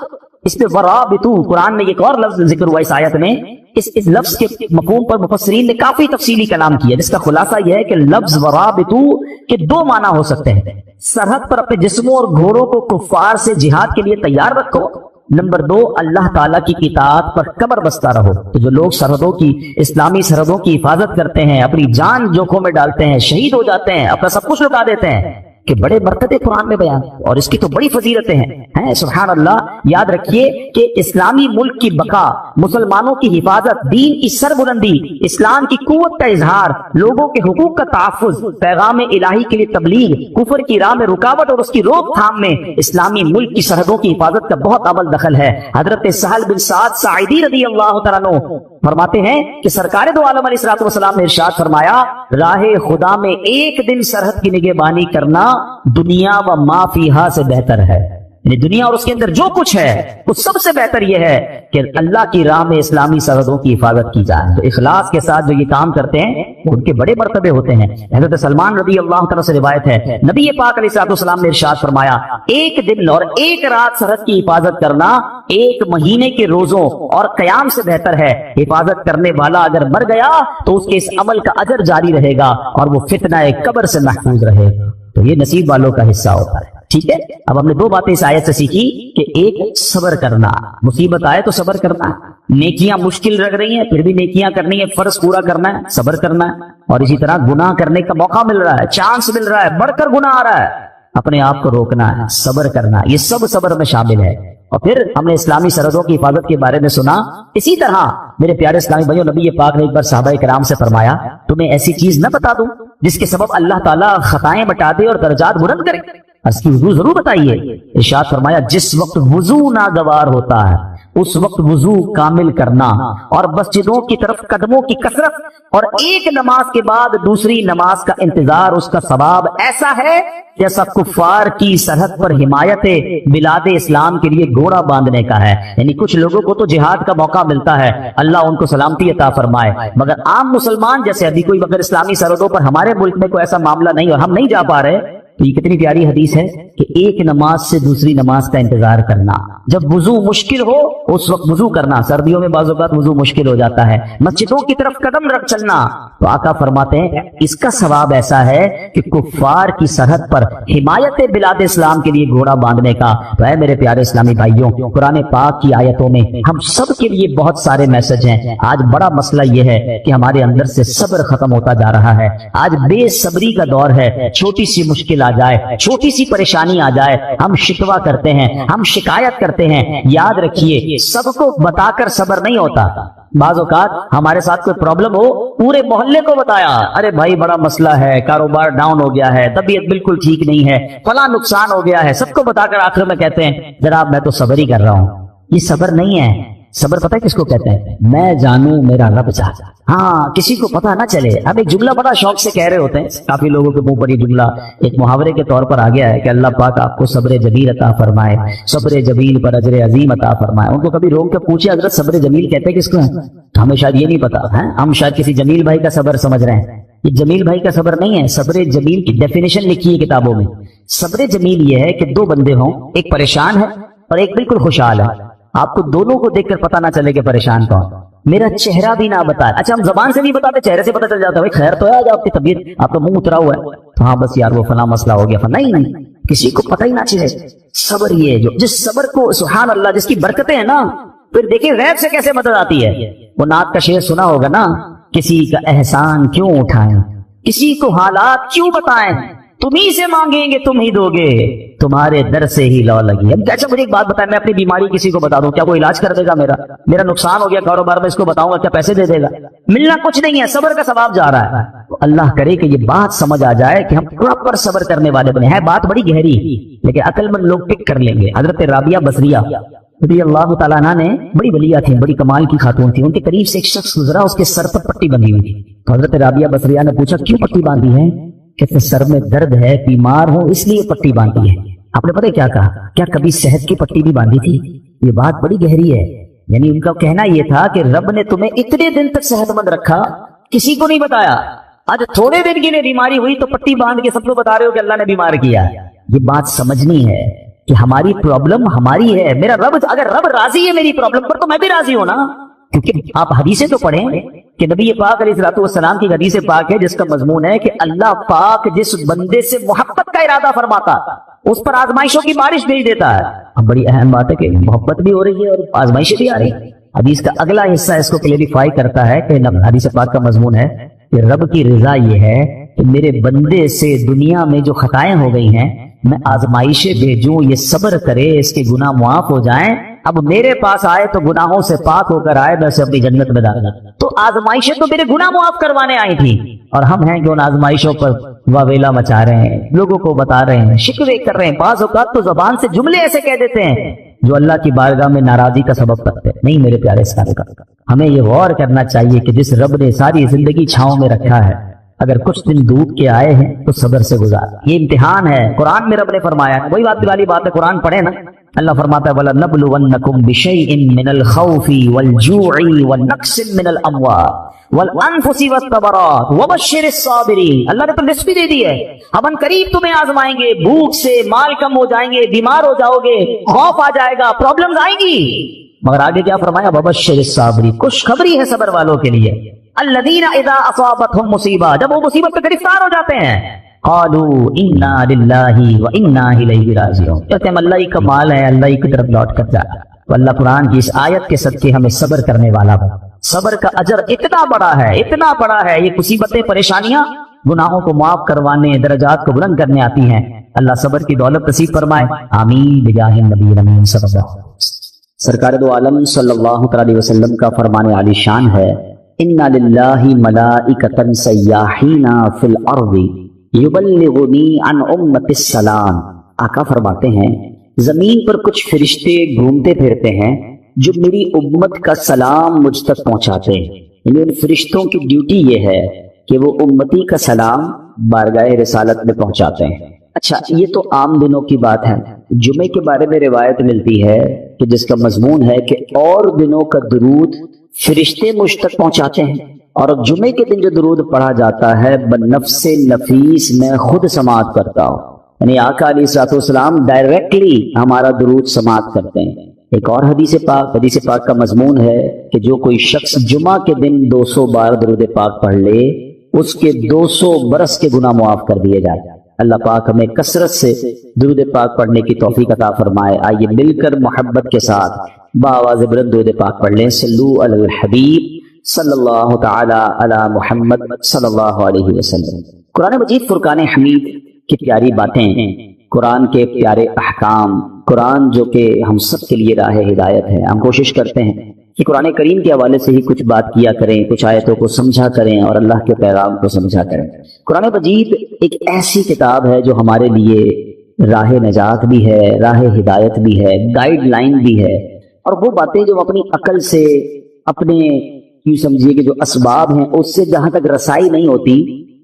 اس پہ ورابطو، قرآن میں ایک اور لفظ ذکر ہوا اس آیت میں، اس لفظ کے مفہوم پر مفسرین نے کافی تفصیلی کلام کیا، جس کا خلاصہ یہ ہے کہ لفظ ورابطو کے دو معنی ہو سکتے ہیں۔ سرحد پر اپنے جسموں اور گھوڑوں کو کفار سے جہاد کے لیے تیار رکھو، نمبر دو اللہ تعالیٰ کی اطاعت پر کمر بستہ رہو۔ تو جو لوگ سرحدوں کی، اسلامی سرحدوں کی حفاظت کرتے ہیں، اپنی جان جوکھوں میں ڈالتے ہیں، شہید ہو جاتے ہیں، اپنا سب کچھ لٹا دیتے ہیں، کہ بڑے مرتبے قرآن میں بیان، اور اس کی تو بڑی فضیلتیں ہیں۔ سبحان اللہ، یاد رکھیے کہ اسلامی ملک کی بقا، مسلمانوں کی حفاظت، دین کی سربلندی، اسلام کی قوت کا اظہار، لوگوں کے حقوق کا تحفظ، پیغام الہی کے لیے تبلیغ، کفر کی راہ میں رکاوٹ اور اس کی روک تھام میں اسلامی ملک کی سرحدوں کی حفاظت کا بہت عمل دخل ہے۔ حضرت سہل بن سعد ساعدی رضی اللہ تعالیٰ عنہ فرماتے ہیں کہ سرکار دو عالم علیہ الصلوۃ والسلام نے ارشاد فرمایا، راہ خدا میں ایک دن سرحد کی نگہبانی کرنا دنیا و ما فیہا سے بہتر ہے، یعنی دنیا اور اس کے اندر جو کچھ ہے وہ سب سے بہتر یہ ہے کہ اللہ کی راہ میں اسلامی سرحدوں کی حفاظت کی جائے۔ تو اخلاص کے ساتھ جو یہ کام کرتے ہیں ان کے بڑے مرتبے ہوتے ہیں۔ حضرت سلمان رضی اللہ تعالیٰ سے روایت ہے، نبی پاک علیہ الصلوۃ والسلام نے ارشاد فرمایا، ایک دن اور ایک رات سرحد کی حفاظت کرنا ایک مہینے کے روزوں اور قیام سے بہتر ہے۔ حفاظت کرنے والا اگر مر گیا تو اس کے اس عمل کا اجر جاری رہے گا اور وہ فتنہ قبر سے محفوظ رہے گا۔ تو یہ نصیب والوں کا حصہ ہوتا ہے۔ ٹھیک ہے، اب ہم نے دو باتیں اس آیت سے سیکھی کہ ایک صبر کرنا، مصیبت آئے تو صبر کرنا، نیکیاں مشکل لگ رہی ہیں پھر بھی نیکیاں کرنی ہے، فرض پورا کرنا ہے، صبر کرنا ہے، اور اسی طرح گناہ کرنے کا موقع مل رہا ہے، چانس مل رہا ہے، بڑھ کر گناہ آ رہا ہے، اپنے آپ کو روکنا ہے، صبر کرنا، یہ سب صبر میں شامل ہے۔ اور پھر ہم نے اسلامی سرحدوں کی حفاظت کے بارے میں سنا۔ اسی طرح میرے پیارے اسلامی بھائیوں، نبی پاک نے ایک بار صحابہ کرام سے فرمایا، تمہیں ایسی چیز نہ بتا دوں جس کے سبب اللہ تعالیٰ خطائیں مٹا دے اور درجات بلند کرے؟ اس کی وضو ضرور بتائیے۔ ارشاد فرمایا، جس وقت وضو ناگوار ہوتا ہے اس وقت وضو کامل کرنا، اور مسجدوں کی طرف قدموں کی کثرت، اور ایک نماز کے بعد دوسری نماز کا انتظار، اس کا ثواب ایسا ہے جیسا کفار کی سرحد پر حمایت بلاد اسلام کے لیے گھوڑا باندھنے کا ہے۔ یعنی کچھ لوگوں کو تو جہاد کا موقع ملتا ہے، اللہ ان کو سلامتی عطا فرمائے، مگر عام مسلمان جیسے ابھی کوئی اگر اسلامی سرحدوں پر ہمارے ملک میں کوئی ایسا معاملہ نہیں اور ہم نہیں جا پا رہے، تو یہ کتنی پیاری حدیث ہے کہ ایک نماز سے دوسری نماز کا انتظار کرنا، جب وضو مشکل ہو اس وقت وضو کرنا، سردیوں میں بعض اوقات وضو مشکل ہو جاتا ہے، مسجدوں کی طرف قدم رکھ چلنا، تو آقا فرماتے ہیں اس کا ثواب ایسا ہے کہ کفار کی سرحد پر حمایت بلاد اسلام کے لیے گھوڑا باندھنے کا۔ تو اے میرے پیارے اسلامی بھائیوں، قرآن پاک کی آیتوں میں ہم سب کے لیے بہت سارے میسج ہیں۔ آج بڑا مسئلہ یہ ہے کہ ہمارے اندر سے صبر ختم ہوتا جا رہا ہے، آج بے صبری کا دور ہے، چھوٹی سی مشکل آ جائے، چھوٹی سی پریشانی آ جائے، ہم شکوہ کرتے ہیں، ہم شکایت کرتے ہیں۔ یاد رکھیے، سب کو بتا کر صبر نہیں ہوتا۔ بعض اوقات ہمارے ساتھ کوئی پرابلم ہو، پورے محلے کو بتایا، ارے بھائی بڑا مسئلہ ہے، کاروبار ڈاؤن ہو گیا ہے، طبیعت بالکل ٹھیک نہیں ہے، فلاں نقصان ہو گیا ہے، سب کو بتا کر آخر میں کہتے ہیں جناب میں تو صبر ہی کر رہا ہوں۔ یہ صبر نہیں ہے۔ صبر پتہ ہے کس کو کہتے ہیں؟ میں جانوں میرا رب چاہتا۔ ہاں، کسی کو پتہ نہ چلے۔ ہم ایک جملہ بڑا شوق سے کہہ رہے ہوتے ہیں، کافی لوگوں کے منہ پر یہ جملہ ایک محاورے کے طور پر آ گیا ہے کہ اللہ پاک آپ کو صبر جمیل عطا فرمائے، صبر جمیل پر اجر عظیم عطا فرمائے۔ ان کو کبھی روک کے پوچھے حضرت صبر جمیل کہتے ہیں کس کو ہیں؟ تو ہمیں شاید یہ نہیں پتا ہے، ہم شاید کسی جمیل بھائی کا صبر سمجھ رہے ہیں۔ یہ جمیل بھائی کا صبر نہیں ہے، صبر جمیل کی ڈیفینیشن لکھی ہے کتابوں میں۔ صبر جمیل یہ ہے کہ دو بندے ہوں، ایک پریشان ہے اور ایک بالکل خوشحال ہے، آپ کو دونوں کو دیکھ کر پتہ نہ چلے کہ پریشان کون، میرا چہرہ بھی نہ بتائے۔ اچھا ہم زبان سے نہیں بتاتے، چہرے سے پتہ چل جاتا ہے خیر تو ہے آج آپ کی طبیعت، آپ کا منہ اترا ہوا ہے تو ہاں بس یار وہ فلاں مسئلہ ہو گیا، نہیں کسی کو پتہ ہی نہ چلے۔ صبر یہ جو جس صبر کو سبحان اللہ جس کی برکتیں ہیں نا، پھر دیکھیں غیب سے کیسے مدد آتی ہے۔ وہ نعت کا شعر سنا ہوگا نا، کسی کا احسان کیوں اٹھائیں، کسی کو حالات کیوں بتائیں، تم ہی سے مانگیں گے تم ہی دو گے، تمہارے در سے ہی لو لگی۔ اب اچھا مجھے ایک بات بتائیں، میں اپنی بیماری کسی کو بتا دوں، کیا وہ علاج کر دے گا؟ میرا نقصان ہو گیا کاروبار میں، اس کو بتاؤں گا کیا پیسے دے دے گا؟ ملنا کچھ نہیں ہے، صبر کا ثواب جا رہا ہے۔ تو اللہ کرے کہ یہ بات سمجھ آ جائے کہ ہم پراپر صبر کرنے والے بنے ہیں۔ بات بڑی گہری لیکن عقل مند لوگ پک کر لیں گے۔ حضرت رابعہ بصریہ رضی اللہ تعالیٰ عنہ نے بڑی ولیہ تھی، بڑی کمال کی خاتون تھی، ان کے قریب سے ایک شخص گزرا، اس کے سر پر پٹی بندھی ہوئی تھی. تو حضرت رابعہ بصریہ نے پوچھا کیوں پٹی باندھی ہے؟ کہتے سر میں درد ہے، بیمار ہوں اس لیے پٹی باندھی ہے. آپ نے پتہ کیا کہا؟ کیا کبھی صحت کی پٹی بھی باندھی تھی؟ یہ بات بڑی گہری ہے. یعنی ان کا کہنا یہ تھا کہ رب نے تمہیں اتنے دن تک صحت مند رکھا، کسی کو نہیں بتایا. آج تھوڑے دن کے لیے بیماری ہوئی تو پٹی باندھ کے سب کو بتا رہے ہو کہ اللہ نے بیمار کیا. یہ بات سمجھنی ہے کہ ہماری پرابلم ہماری ہے. میرا رب، اگر رب راضی ہے میری پرابلم پر تو میں بھی راضی ہوں نا. کیونکہ آپ حدیثیں تو پڑھیں کہ نبی پاک علیہ الصلوۃ والسلام کی حدیث پاک ہے جس کا مضمون ہے کہ اللہ پاک جس بندے سے محبت کا ارادہ فرماتا اس پر آزمائشوں کی بارش بھیج دیتا ہے. اب بڑی اہم بات ہے کہ محبت بھی ہو رہی ہے اور آزمائشیں بھی آ رہی ہیں. حدیث کا اگلا حصہ اس کو کلیریفائی کرتا ہے کہ حدیث پاک کا مضمون ہے کہ رب کی رضا یہ ہے کہ میرے بندے سے دنیا میں جو خطائیں ہو گئی ہیں میں آزمائشیں بھیجوں، یہ صبر کرے، اس کے گناہ معاف ہو جائیں، اب میرے پاس آئے تو گناہوں سے پاک ہو کر آئے، میں اسے اپنی جنت میں داخل. تو آزمائشیں تو میرے گناہ معاف کروانے آئی تھی، اور ہم ہیں کہ ان آزمائشوں پر واویلا مچا رہے ہیں، لوگوں کو بتا رہے ہیں، شکوے کر رہے ہیں. بعض اوقات تو زبان سے جملے ایسے کہہ دیتے ہیں جو اللہ کی بارگاہ میں ناراضی کا سبب بنتے ہیں. نہیں میرے پیارے سارے، ہمیں یہ غور کرنا چاہیے کہ جس رب نے ساری زندگی چھاؤں میں رکھا ہے، اگر کچھ دن ڈوب کے آئے ہیں تو صبر سے گزار. یہ امتحان ہے. قرآن میں رب نے فرمایا، وہی بات والی بات ہے، قرآن پڑھے نا. اللہ فرماتا ہے وَلَنَبْلُوَنَّكُمْ بِشَيْءٍ مِّنَ الْخَوْفِ وَالْجُوعِ وَالنَّقْصٍ مِّنَ الْأَمْوَالِ وَالْأَنفُسِ وَالثَّمَرَاتِ وَبَشِّرِ الصَّابِرِينَ. اللہ نے تو لسٹ بھی دے دی ہے، ہم ان قریب تمہیں آزمائیں گے، بھوک سے مال کم ہو جائیں گے، بیمار ہو جاؤ گے، خوف آ جائے گا، پرابلمز آئیں گی. مگر آگے کیا فرمایا؟ وَبَشِّرِ الصَّابِرِينَ، خوشخبری ہے صبر والوں کے لیے. الذین اذا اصابتهم مصیبہ، جب وہ مصیبت پہ گرفتار ہو جاتے ہیں، قالوا انا للہ وانا الیہ راجعون، کہتے ہیں اللہ ہی کا مال ہے، اللہ ہی کی طرف لوٹ کر جاتا. تو اللہ قرآن کی اس آیت کے صدقے ہمیں صبر کرنے والا بنا. صبر کا اجر اتنا بڑا ہے، اتنا بڑا ہے. یہ مصیبتیں پریشانیاں گناہوں کو معاف کروانے، درجات کو بلند کرنے آتی ہیں. اللہ صبر کی دولت نصیب فرمائے. آمین بجاہ النبی الامین صلی اللہ علیہ وسلم. سرکار دو عالم صلی اللہ علیہ وسلم کا فرمان عالی شان ہے، اِنَّ لِلَّهِ مَلَائِكَةً سَيَّاحِينَ فِي الْأَرْضِ يُبَلِّغُونِي عَنْ أُمَّةِ السَّلَامِ. آقا فرماتے ہیں زمین پر کچھ فرشتے گھومتے پھرتے ہیں جو میری امت کا سلام مجھ تک پہنچاتے ہیں. یعنی ان فرشتوں کی ڈیوٹی یہ ہے کہ وہ امتی کا سلام بارگاہ رسالت میں پہنچاتے ہیں. اچھا، یہ تو عام دنوں کی بات ہے. جمعے کے بارے میں روایت ملتی ہے کہ جس کا مضمون ہے کہ اور دنوں کا درود فرشتے مجھ تک پہنچاتے ہیں، اور جمعے کے دن جو درود پڑھا جاتا ہے بنفس نفیس میں خود سماعت کرتا ہوں. یعنی آقا علیہ الصلوۃ والسلام ڈائریکٹلی ہمارا درود سماعت کرتے ہیں. ایک اور حدیث پاک کا مضمون ہے کہ جو کوئی شخص جمعہ کے دن 200 بار درود پاک پڑھ لے اس کے 200 برس کے گناہ معاف کر دیے جائے. اللہ پاک ہمیں کثرت سے درود پاک پڑھنے کی توفیق عطا فرمائے. آئیے مل کر محبت کے ساتھ بآواز بلند درود پاک پڑھ لیں. صلو علی الحبیب صلی اللہ تعالی علی محمد صلی اللہ علیہ وسلم. قرآن مجید فرقان حمید کی پیاری باتیں، قرآن کے پیارے احکام، قرآن جو کہ ہم سب کے لیے راہ ہدایت ہے. ہم کوشش کرتے ہیں کہ قرآن کریم کے حوالے سے ہی کچھ بات کیا کریں، کچھ آیتوں کو سمجھا کریں اور اللہ کے پیغام کو سمجھا کریں. قرآن مجید ایک ایسی کتاب ہے جو ہمارے لیے راہ نجات بھی ہے، راہ ہدایت بھی ہے، گائیڈ لائن بھی ہے. اور وہ باتیں جو اپنی عقل سے، اپنے یوں سمجھیے کہ جو اسباب ہیں اس سے جہاں تک رسائی نہیں ہوتی،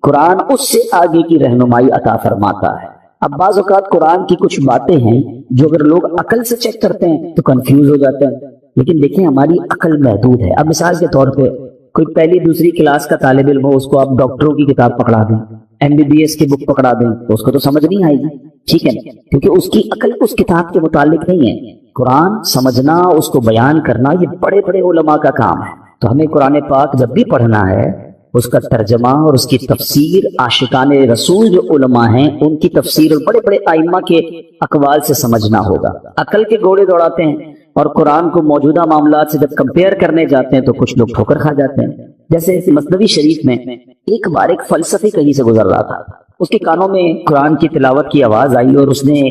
قرآن اس سے آگے کی رہنمائی عطا فرماتا ہے. اب بعض اوقات قرآن کی کچھ باتیں ہیں جو اگر لوگ عقل سے چیک کرتے ہیں تو کنفیوز ہو جاتے ہیں، لیکن دیکھیں ہماری عقل محدود ہے. اب مثال کے طور پہ کوئی پہلی دوسری کلاس کا طالب علم ہو، اس کو آپ ڈاکٹروں کی کتاب پکڑا دیں، MBBS کی بک پکڑا دیں تو اس کو تو سمجھ نہیں آئے گی، ٹھیک ہے نا، کیونکہ اس کی عقل اس کتاب کے متعلق نہیں ہے. قرآن سمجھنا، اس کو بیان کرنا، یہ بڑے بڑے علماء کا کام ہے. تو ہمیں قرآن پاک جب بھی پڑھنا ہے اس کا ترجمہ اور اس کی تفسیر عاشقان رسول جو علماء ہیں ان کی تفسیر اور بڑے بڑے ائمہ کے اقوال سے سمجھنا ہوگا. عقل کے گھوڑے دوڑاتے ہیں اور قرآن کو موجودہ معاملات سے جب کمپیئر کرنے جاتے ہیں تو کچھ لوگ ٹھوکر کھا جاتے ہیں. جیسے مثنوی شریف میں ایک بار ایک فلسفی کہیں سے گزر رہا تھا، اس کے کانوں میں قرآن کی تلاوت کی آواز آئی اور اس نے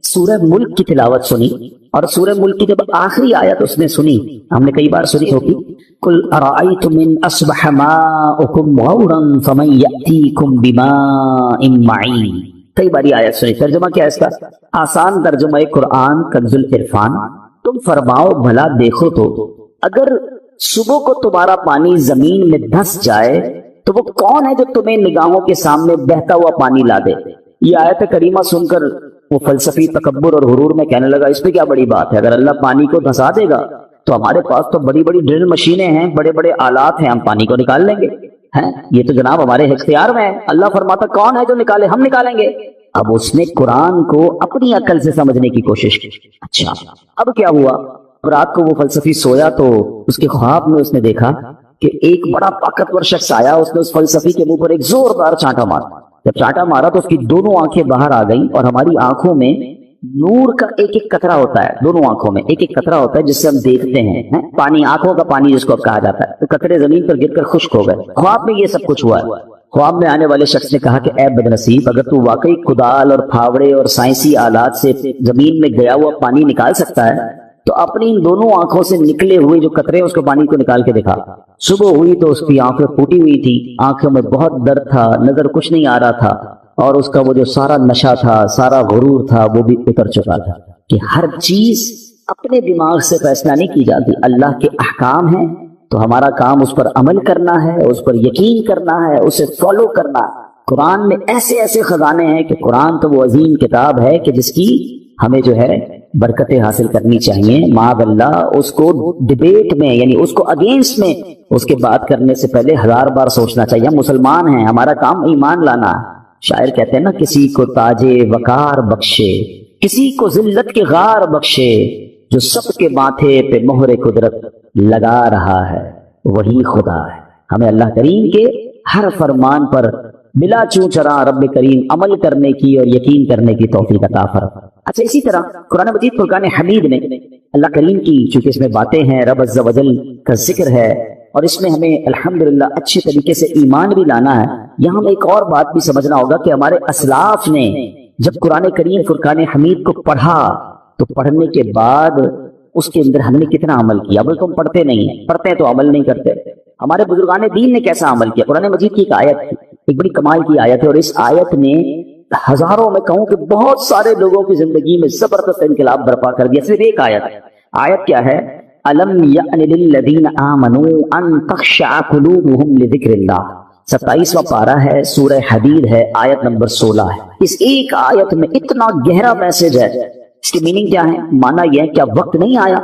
سورہ ملک کی تلاوت سنی، اور سورہ ملک کی جب آخری آیت اس نے سنی، ہم نے کئی بار سنی ہوگی، قل ارأیتم ان اصبح ماؤکم غورا فمن یأتیکم بماء معین. کئی باری آیت سنی. ترجمہ کیا ہے اس کا؟ آسان ترجمہ قرآن کنز العرفان، تم فرماؤ بھلا دیکھو تو اگر صبح کو تمہارا پانی زمین میں دھس جائے تو وہ کون ہے جو تمہیں نگاہوں کے سامنے بہتا ہوا پانی لا دے؟ یہ آیت کریمہ سن کر وہ فلسفی تکبر اور غرور میں کہنے لگا اس پہ کیا بڑی بات ہے، اگر اللہ پانی کو دھسا دے گا تو ہمارے پاس تو بڑی بڑی ڈرل مشینیں ہیں، بڑے بڑے آلات ہیں، ہم پانی کو نکال لیں گے، ہیں یہ تو جناب ہمارے اختیار میں ہے۔ اللہ فرماتا کون ہے جو نکالے؟ ہم نکالیں گے۔ اب اس نے قرآن کو اپنی عقل سے سمجھنے کی کوشش کی۔ اچھا اب کیا ہوا؟ رات کو وہ فلسفی سویا تو اس کے خواب میں اس نے دیکھا کہ ایک بڑا طاقتور شخص آیا، اس نے اس فلسفی کے منہ پر ایک زوردار چانٹا مارا۔ جب چانٹا مارا تو اس کی دونوں آنکھیں باہر آ گئیں، اور ہماری آنکھوں میں نور کا ایک ایک قطرہ ہوتا ہے، دونوں آنکھوں میں ایک ایک قطرہ ہوتا ہے جس سے ہم دیکھتے ہیں پانی، آنکھوں کا پانی جس کو اب کہا جاتا ہے، تو قطرے زمین پر گر کر خشک ہو گئے۔ خواب میں یہ سب کچھ ہوا ہے۔ خواب میں آنے والے شخص نے کہا کہ اے بدنصیب، اگر تو واقعی کدال اور پھاوڑے اور سائنسی آلات سے زمین میں گیا ہوا پانی نکال سکتا ہے تو اپنی ان دونوں آنکھوں سے نکلے ہوئے جو قطرے ہیں اس کو پانی کو نکال کے دکھا۔ صبح ہوئی تو اس کی آنکھیں پھوٹی ہوئی تھی، آنکھوں میں بہت درد تھا، نظر کچھ نہیں آ رہا تھا، اور اس کا وہ جو سارا نشہ تھا، سارا غرور تھا، وہ بھی اتر چکا تھا کہ ہر چیز اپنے دماغ سے فیصلہ نہیں کی جاتی، اللہ کے احکام ہیں تو ہمارا کام اس پر عمل کرنا ہے، اس پر یقین کرنا ہے، اسے فالو کرنا ہے۔ قرآن میں ایسے ایسے خزانے ہیں کہ قرآن تو وہ عظیم کتاب ہے کہ جس کی ہمیں جو ہے برکتیں حاصل کرنی چاہیے۔ معاذ اللہ اس کو ڈبیٹ میں، یعنی اس کو اگینسٹ میں اس کے بات کرنے سے پہلے 1000 بار سوچنا چاہیے۔ ہم مسلمان ہیں، ہمارا کام ایمان لانا ہے۔ شاعر کہتے ہیں نا، کسی کو تاج وقار بخشے، کسی کو ذلت کے غار بخشے، جو سب کے ماتھے پہ مہر قدرت لگا رہا ہے وہی خدا ہے۔ ہمیں اللہ کریم کے ہر فرمان پر بلا چوں چرا رب کریم عمل کرنے کی اور یقین کرنے کی توفیق عطا فرما۔ اچھا، اسی طرح قرآن مجید فرقان حمید میں اللہ کریم کی چونکہ اس میں باتیں ہیں، رب عز و جل کا ذکر ہے، اور اس میں ہمیں الحمدللہ اچھے طریقے سے ایمان بھی لانا ہے۔ یہاں ہمیں ایک اور بات بھی سمجھنا ہوگا کہ ہمارے اسلاف نے جب قرآن کریم فرقان حمید کو پڑھا تو پڑھنے کے بعد اس کے اندر ہم نے کتنا عمل کیا؟ بلکہ ہم پڑھتے نہیں ہیں، پڑھتے ہیں تو عمل نہیں کرتے۔ ہمارے بزرگان دین نے کیسا عمل کیا؟ قرآن مجید کی ایک آیت تھی، ایک بڑی کمال کی آیت ہے، اور اس آیت نے ہزاروں میں کہوں کہ بہت سارے لوگوں کی زندگی میں زبردست انقلاب برپا کر دیا۔ صرف ایک آیت ہے۔ آیت کیا ہے؟ الم یأن للذین آمنوا ان تخشع قلوبهم لذکر اللہ۔ 27واں پارہ ہے، سورہ حدید ہے، آیت نمبر 16 ہے۔ اس ایک آیت میں اتنا گہرا میسج ہے۔ اس کی میننگ کیا ہے؟ مانا یہ ہے کیا وقت نہیں آیا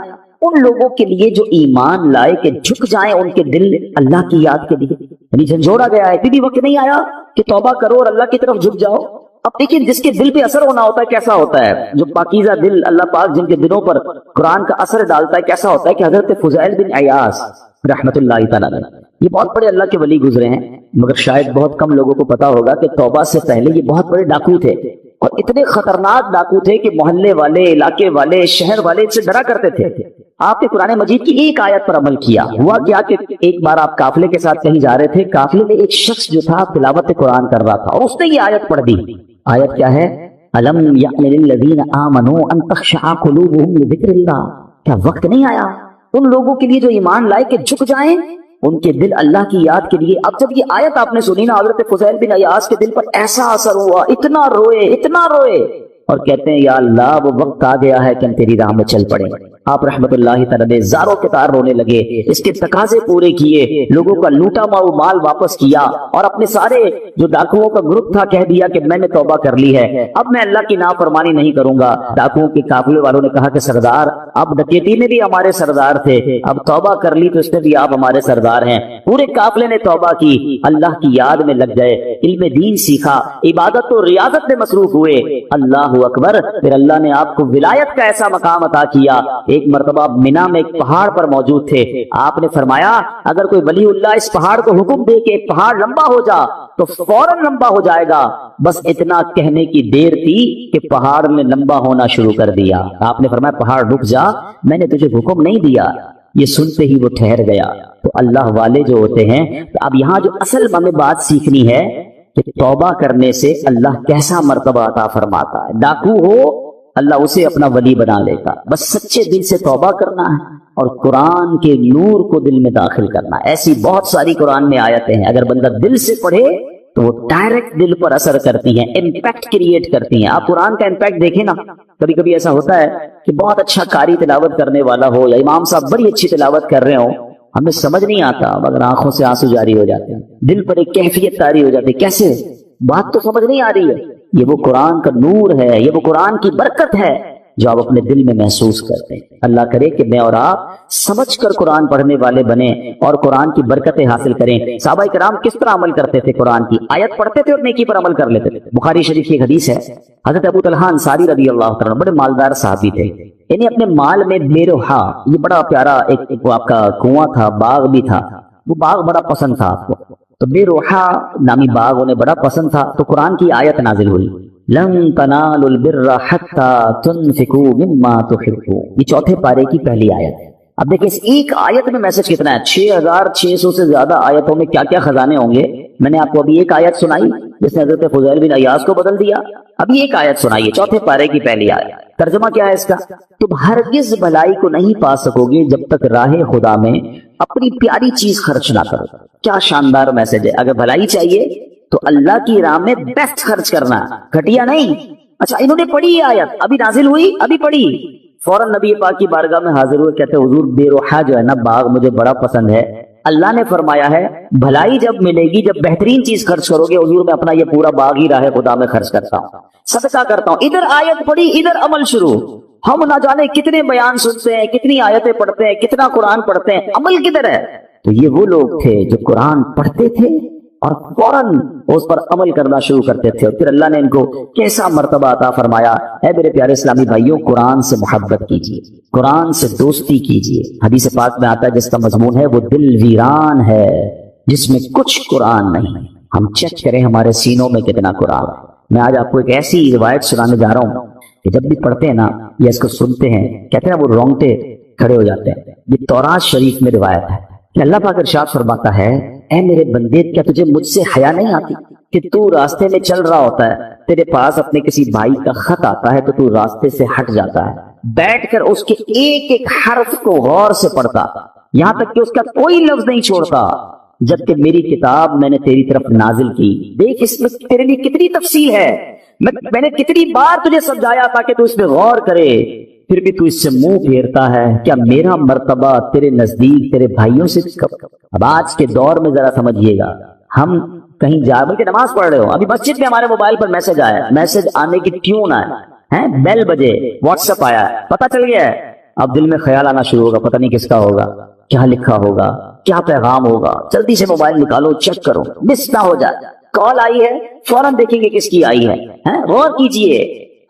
ان لوگوں کے لیے جو ایمان لائے کہ جھک جائیں ان کے دل اللہ کی یاد کے لیے؟ یعنی جھنجھوڑا گیا ہے، بھی وقت نہیں آیا کہ توبہ کرو اور اللہ کی طرف جھک جاؤ؟ اب دیکھیں جس کے دل پہ اثر ہونا ہوتا ہے کیسا ہوتا ہے، جو پاکیزہ دل اللہ پاک جن کے دلوں پر قرآن کا اثر ڈالتا ہے کیسا ہوتا ہے کہ حضرت فضیل بن عیاض رحمت اللہ تعالیٰ یہ بہت بڑے اللہ کے ولی گزرے ہیں، مگر شاید بہت کم لوگوں کو پتا ہوگا کہ توبہ سے پہلے یہ بہت بڑے ڈاکو تھے، اور اتنے خطرناک ڈاکو تھے کہ محلے والے، علاقے والے، شہر والے ان سے ڈرا کرتے تھے۔ آپ نے قرآن مجید کی ایک آیت پر عمل کیا۔ ہوا کیا کہ ایک بار آپ قافلے کے ساتھ کہیں جا رہے تھے، قافلے میں ایک شخص جو تھا تلاوت قرآن کر رہا تھا، اور اس نے یہ آیت پڑھ دی۔ آیت کیا ہے؟ الم یأن للذین آمنوا ان تخشع قلوبهم لذکر اللہ۔ کیا وقت نہیں آیا ان لوگوں کے لیے جو ایمان لائے کہ جھک جائیں ان کے دل اللہ کی یاد کے لیے؟ اب جب یہ آیت آپ نے سنی نا، حضرت فضیل بن عیاض کے دل پر ایسا اثر ہوا، اتنا روئے اور کہتے ہیں یا اللہ وہ وقت آ گیا ہے کہ ہم تیری راہ میں چل پڑیں۔ آپ رحمت اللہ تعالی زاروں کے تار رونے لگے، اس کے تقاضے پورے کیے، لوگوں کا لوٹا مال واپس کیا، اور اپنے سارے جو ڈاکوؤں کا گروپ تھا کہہ دیا کہ میں نے توبہ کر لی ہے، اب میں اللہ کی نافرمانی نہیں کروں گا۔ ڈاکوؤں کے قافلے والوں نے کہا کہ سردار اب ڈکیتی میں بھی ہمارے سردار تھے، اب توبہ کر لی تو اس میں بھی آپ ہمارے سردار ہیں۔ پورے قافلے نے توبہ کی، اللہ کی یاد میں لگ گئے، علم دین سیکھا، عبادت و ریاضت میں مصروف ہوئے۔ اللہ اکبر، پھر اللہ نے آپ کو ولایت کا ایسا مقام عطا کیا۔ ایک مرتبہ مینا میں ایک پہاڑ پر موجود تھے، آپ نے فرمایا اگر کوئی ولی اللہ اس پہاڑ کو حکم دے کہ پہاڑ لمبا ہو جا تو فوراً لمبا ہو جائے گا۔ بس اتنا کہنے کی دیر تھی کہ پہاڑ نے لمبا ہونا شروع کر دیا۔ آپ نے فرمایا پہاڑ رک جا، میں نے تجھے حکم نہیں دیا۔ یہ سنتے ہی وہ ٹھہر گیا۔ تو اللہ والے جو ہوتے ہیں، تو اب یہاں جو اصل ہمیں بات سیکھنی ہے کہ توبہ کرنے سے اللہ کیسا مرتبہ عطا فرماتا ہے۔ ڈاکو ہو اللہ اسے اپنا ولی بنا لے گا، بس سچے دل سے توبہ کرنا ہے اور قرآن کے نور کو دل میں داخل کرنا ہے۔ ایسی بہت ساری قرآن میں آیتیں ہیں، اگر بندہ دل سے پڑھے تو وہ ڈائریکٹ دل پر اثر کرتی ہیں، امپیکٹ کریٹ کرتی ہیں. آپ قرآن کا امپیکٹ دیکھیں نا، کبھی کبھی ایسا ہوتا ہے کہ بہت اچھا قاری تلاوت کرنے والا ہو یا امام صاحب بڑی اچھی تلاوت کر رہے ہوں، ہمیں سمجھ نہیں آتا مگر آنکھوں سے آنسو جاری ہو جاتے ہیں، دل پر ایک کیفیت طاری ہو جاتی ہے. کیسے؟ بات تو سمجھ نہیں آ رہی ہے. یہ وہ قرآن کا نور ہے، یہ وہ قرآن کی برکت ہے جو آپ اپنے دل میں محسوس کرتے ہیں. اللہ کرے کہ میں اور آپ سمجھ کر قرآن پڑھنے والے بنیں اور قرآن کی برکتیں حاصل کریں. صحابہ کرام کس طرح عمل کرتے تھے؟ قرآن کی آیت پڑھتے تھے اور نیکی پر عمل کر لیتے تھے. بخاری شریف کی ایک حدیث ہے، حضرت ابو طلحہ انصاری رضی اللہ تعالیٰ بڑے مالدار صحابی تھے. انہیں اپنے مال میں بیروحا، یہ بڑا پیارا ایک آپ کا کنواں تھا، باغ بھی تھا، وہ باغ بڑا پسند تھا آپ کو. تو بیروحا نامی باغ انہیں بڑا پسند تھا. تو قرآن کی آیت نازل ہوئی، لن تنالوا البر حتى تنفقوا مما تحبون. یہ چوتھے پارے کی پہلی آیت ہے. اب دیکھیں اس ایک آیت میں میسج کتنا ہے، 6600 سے زیادہ آیتوں میں کیا کیا خزانے ہوں گے. میں نے آپ کو ابھی ایک آیت سنائی جس نے حضرت فضیل بن عیاض کو بدل دیا. ابھی ایک آیت سنائیے، چوتھے پارے کی پہلی آیت. ترجمہ کیا ہے اس کا؟ تم ہرگز بھلائی کو نہیں پا سکو گے جب تک راہ خدا میں اپنی پیاری چیز خرچ نہ کرو. کیا شاندار میسج ہے. اگر بھلائی چاہیے تو اللہ کی راہ میں بیسٹ خرچ کرنا، گھٹیا نہیں. اچھا انہوں نے پڑھی یہ آیت، ابھی نازل ہوئی، ابھی پڑھی، فوراً نبی پاک کی بارگاہ میں حاضر ہوئے، کہتے حضور بیروحا جو ہے نا باغ مجھے بڑا پسند ہے. اللہ نے فرمایا ہے بھلائی جب ملے گی جب بہترین چیز خرچ کرو گے. حضور میں اپنا یہ پورا باغ ہی راہ خدا میں خرچ کرتا ہوں، صدقہ کرتا ہوں. ادھر آیت پڑھی، ادھر عمل شروع. ہم نہ جانے کتنے بیان سنتے ہیں، کتنی آیتیں پڑھتے ہیں، کتنا قرآن پڑھتے ہیں، عمل کدھر ہے؟ تو یہ وہ لوگ تھے جو قرآن پڑھتے تھے اور فوراً اس پر عمل کرنا شروع کرتے تھے. اور پھر اللہ نے ان کو کیسا مرتبہ عطا فرمایا. اے میرے پیارے اسلامی بھائیوں، قرآن سے محبت کیجیے، قرآن سے دوستی کیجیے. حدیث پاک میں آتا ہے جس کا مضمون ہے وہ دل ویران ہے جس میں کچھ قرآن نہیں. ہم چیک کریں ہمارے سینوں میں کتنا قرآن ہے. میں آج آپ کو ایک ایسی روایت سنانے جا رہا ہوں کہ جب بھی پڑھتے ہیں نا یا اس کو سنتے ہیں کہتے ہیں وہ رونگٹے کھڑے ہو جاتے ہیں. یہ تورات شریف میں روایت ہے کہ اللہ پاک ارشاد فرماتا ہے، اے میرے بندے کیا تجھے مجھ سے حیا نہیں آتی کہ تو راستے میں چل رہا ہوتا ہے، تیرے پاس اپنے کسی بھائی کا خط آتا ہے تو تو راستے سے ہٹ جاتا ہے، بیٹھ کر اس کے ایک ایک حرف کو غور سے پڑھتا یہاں تک کہ اس کا کوئی لفظ نہیں چھوڑتا جبکہ میری کتاب میں نے تیری طرف نازل کی. دیکھ اس میں تیرے لیے کتنی تفصیل ہے، میں نے کتنی بار تجھے سمجھایا تاکہ تو اس میں غور کرے، پھر بھی تو اس سے منہ پھیرتا ہے. کیا میرا مرتبہ تیرے نزدیک تیرے بھائیوں سے کب؟ اب آج کے دور میں ذرا سمجھیے گا، ہم کہیں جا بلکہ نماز پڑھ رہے ہو، ابھی مسجد میں ہمارے موبائل پر میسج آیا، میسج آنے کی ٹیون آیا، بیل بجے، واٹس ایپ آیا، پتہ چل گیا ہے. اب دل میں خیال آنا شروع ہوگا، پتہ نہیں کس کا ہوگا، کیا لکھا ہوگا، کیا پیغام ہوگا. جلدی سے موبائل نکالو، چیک کرو، مس نہ ہو جائے. کال آئی ہے فوراً دیکھیں گے کس کی آئی ہے. غور کیجئے،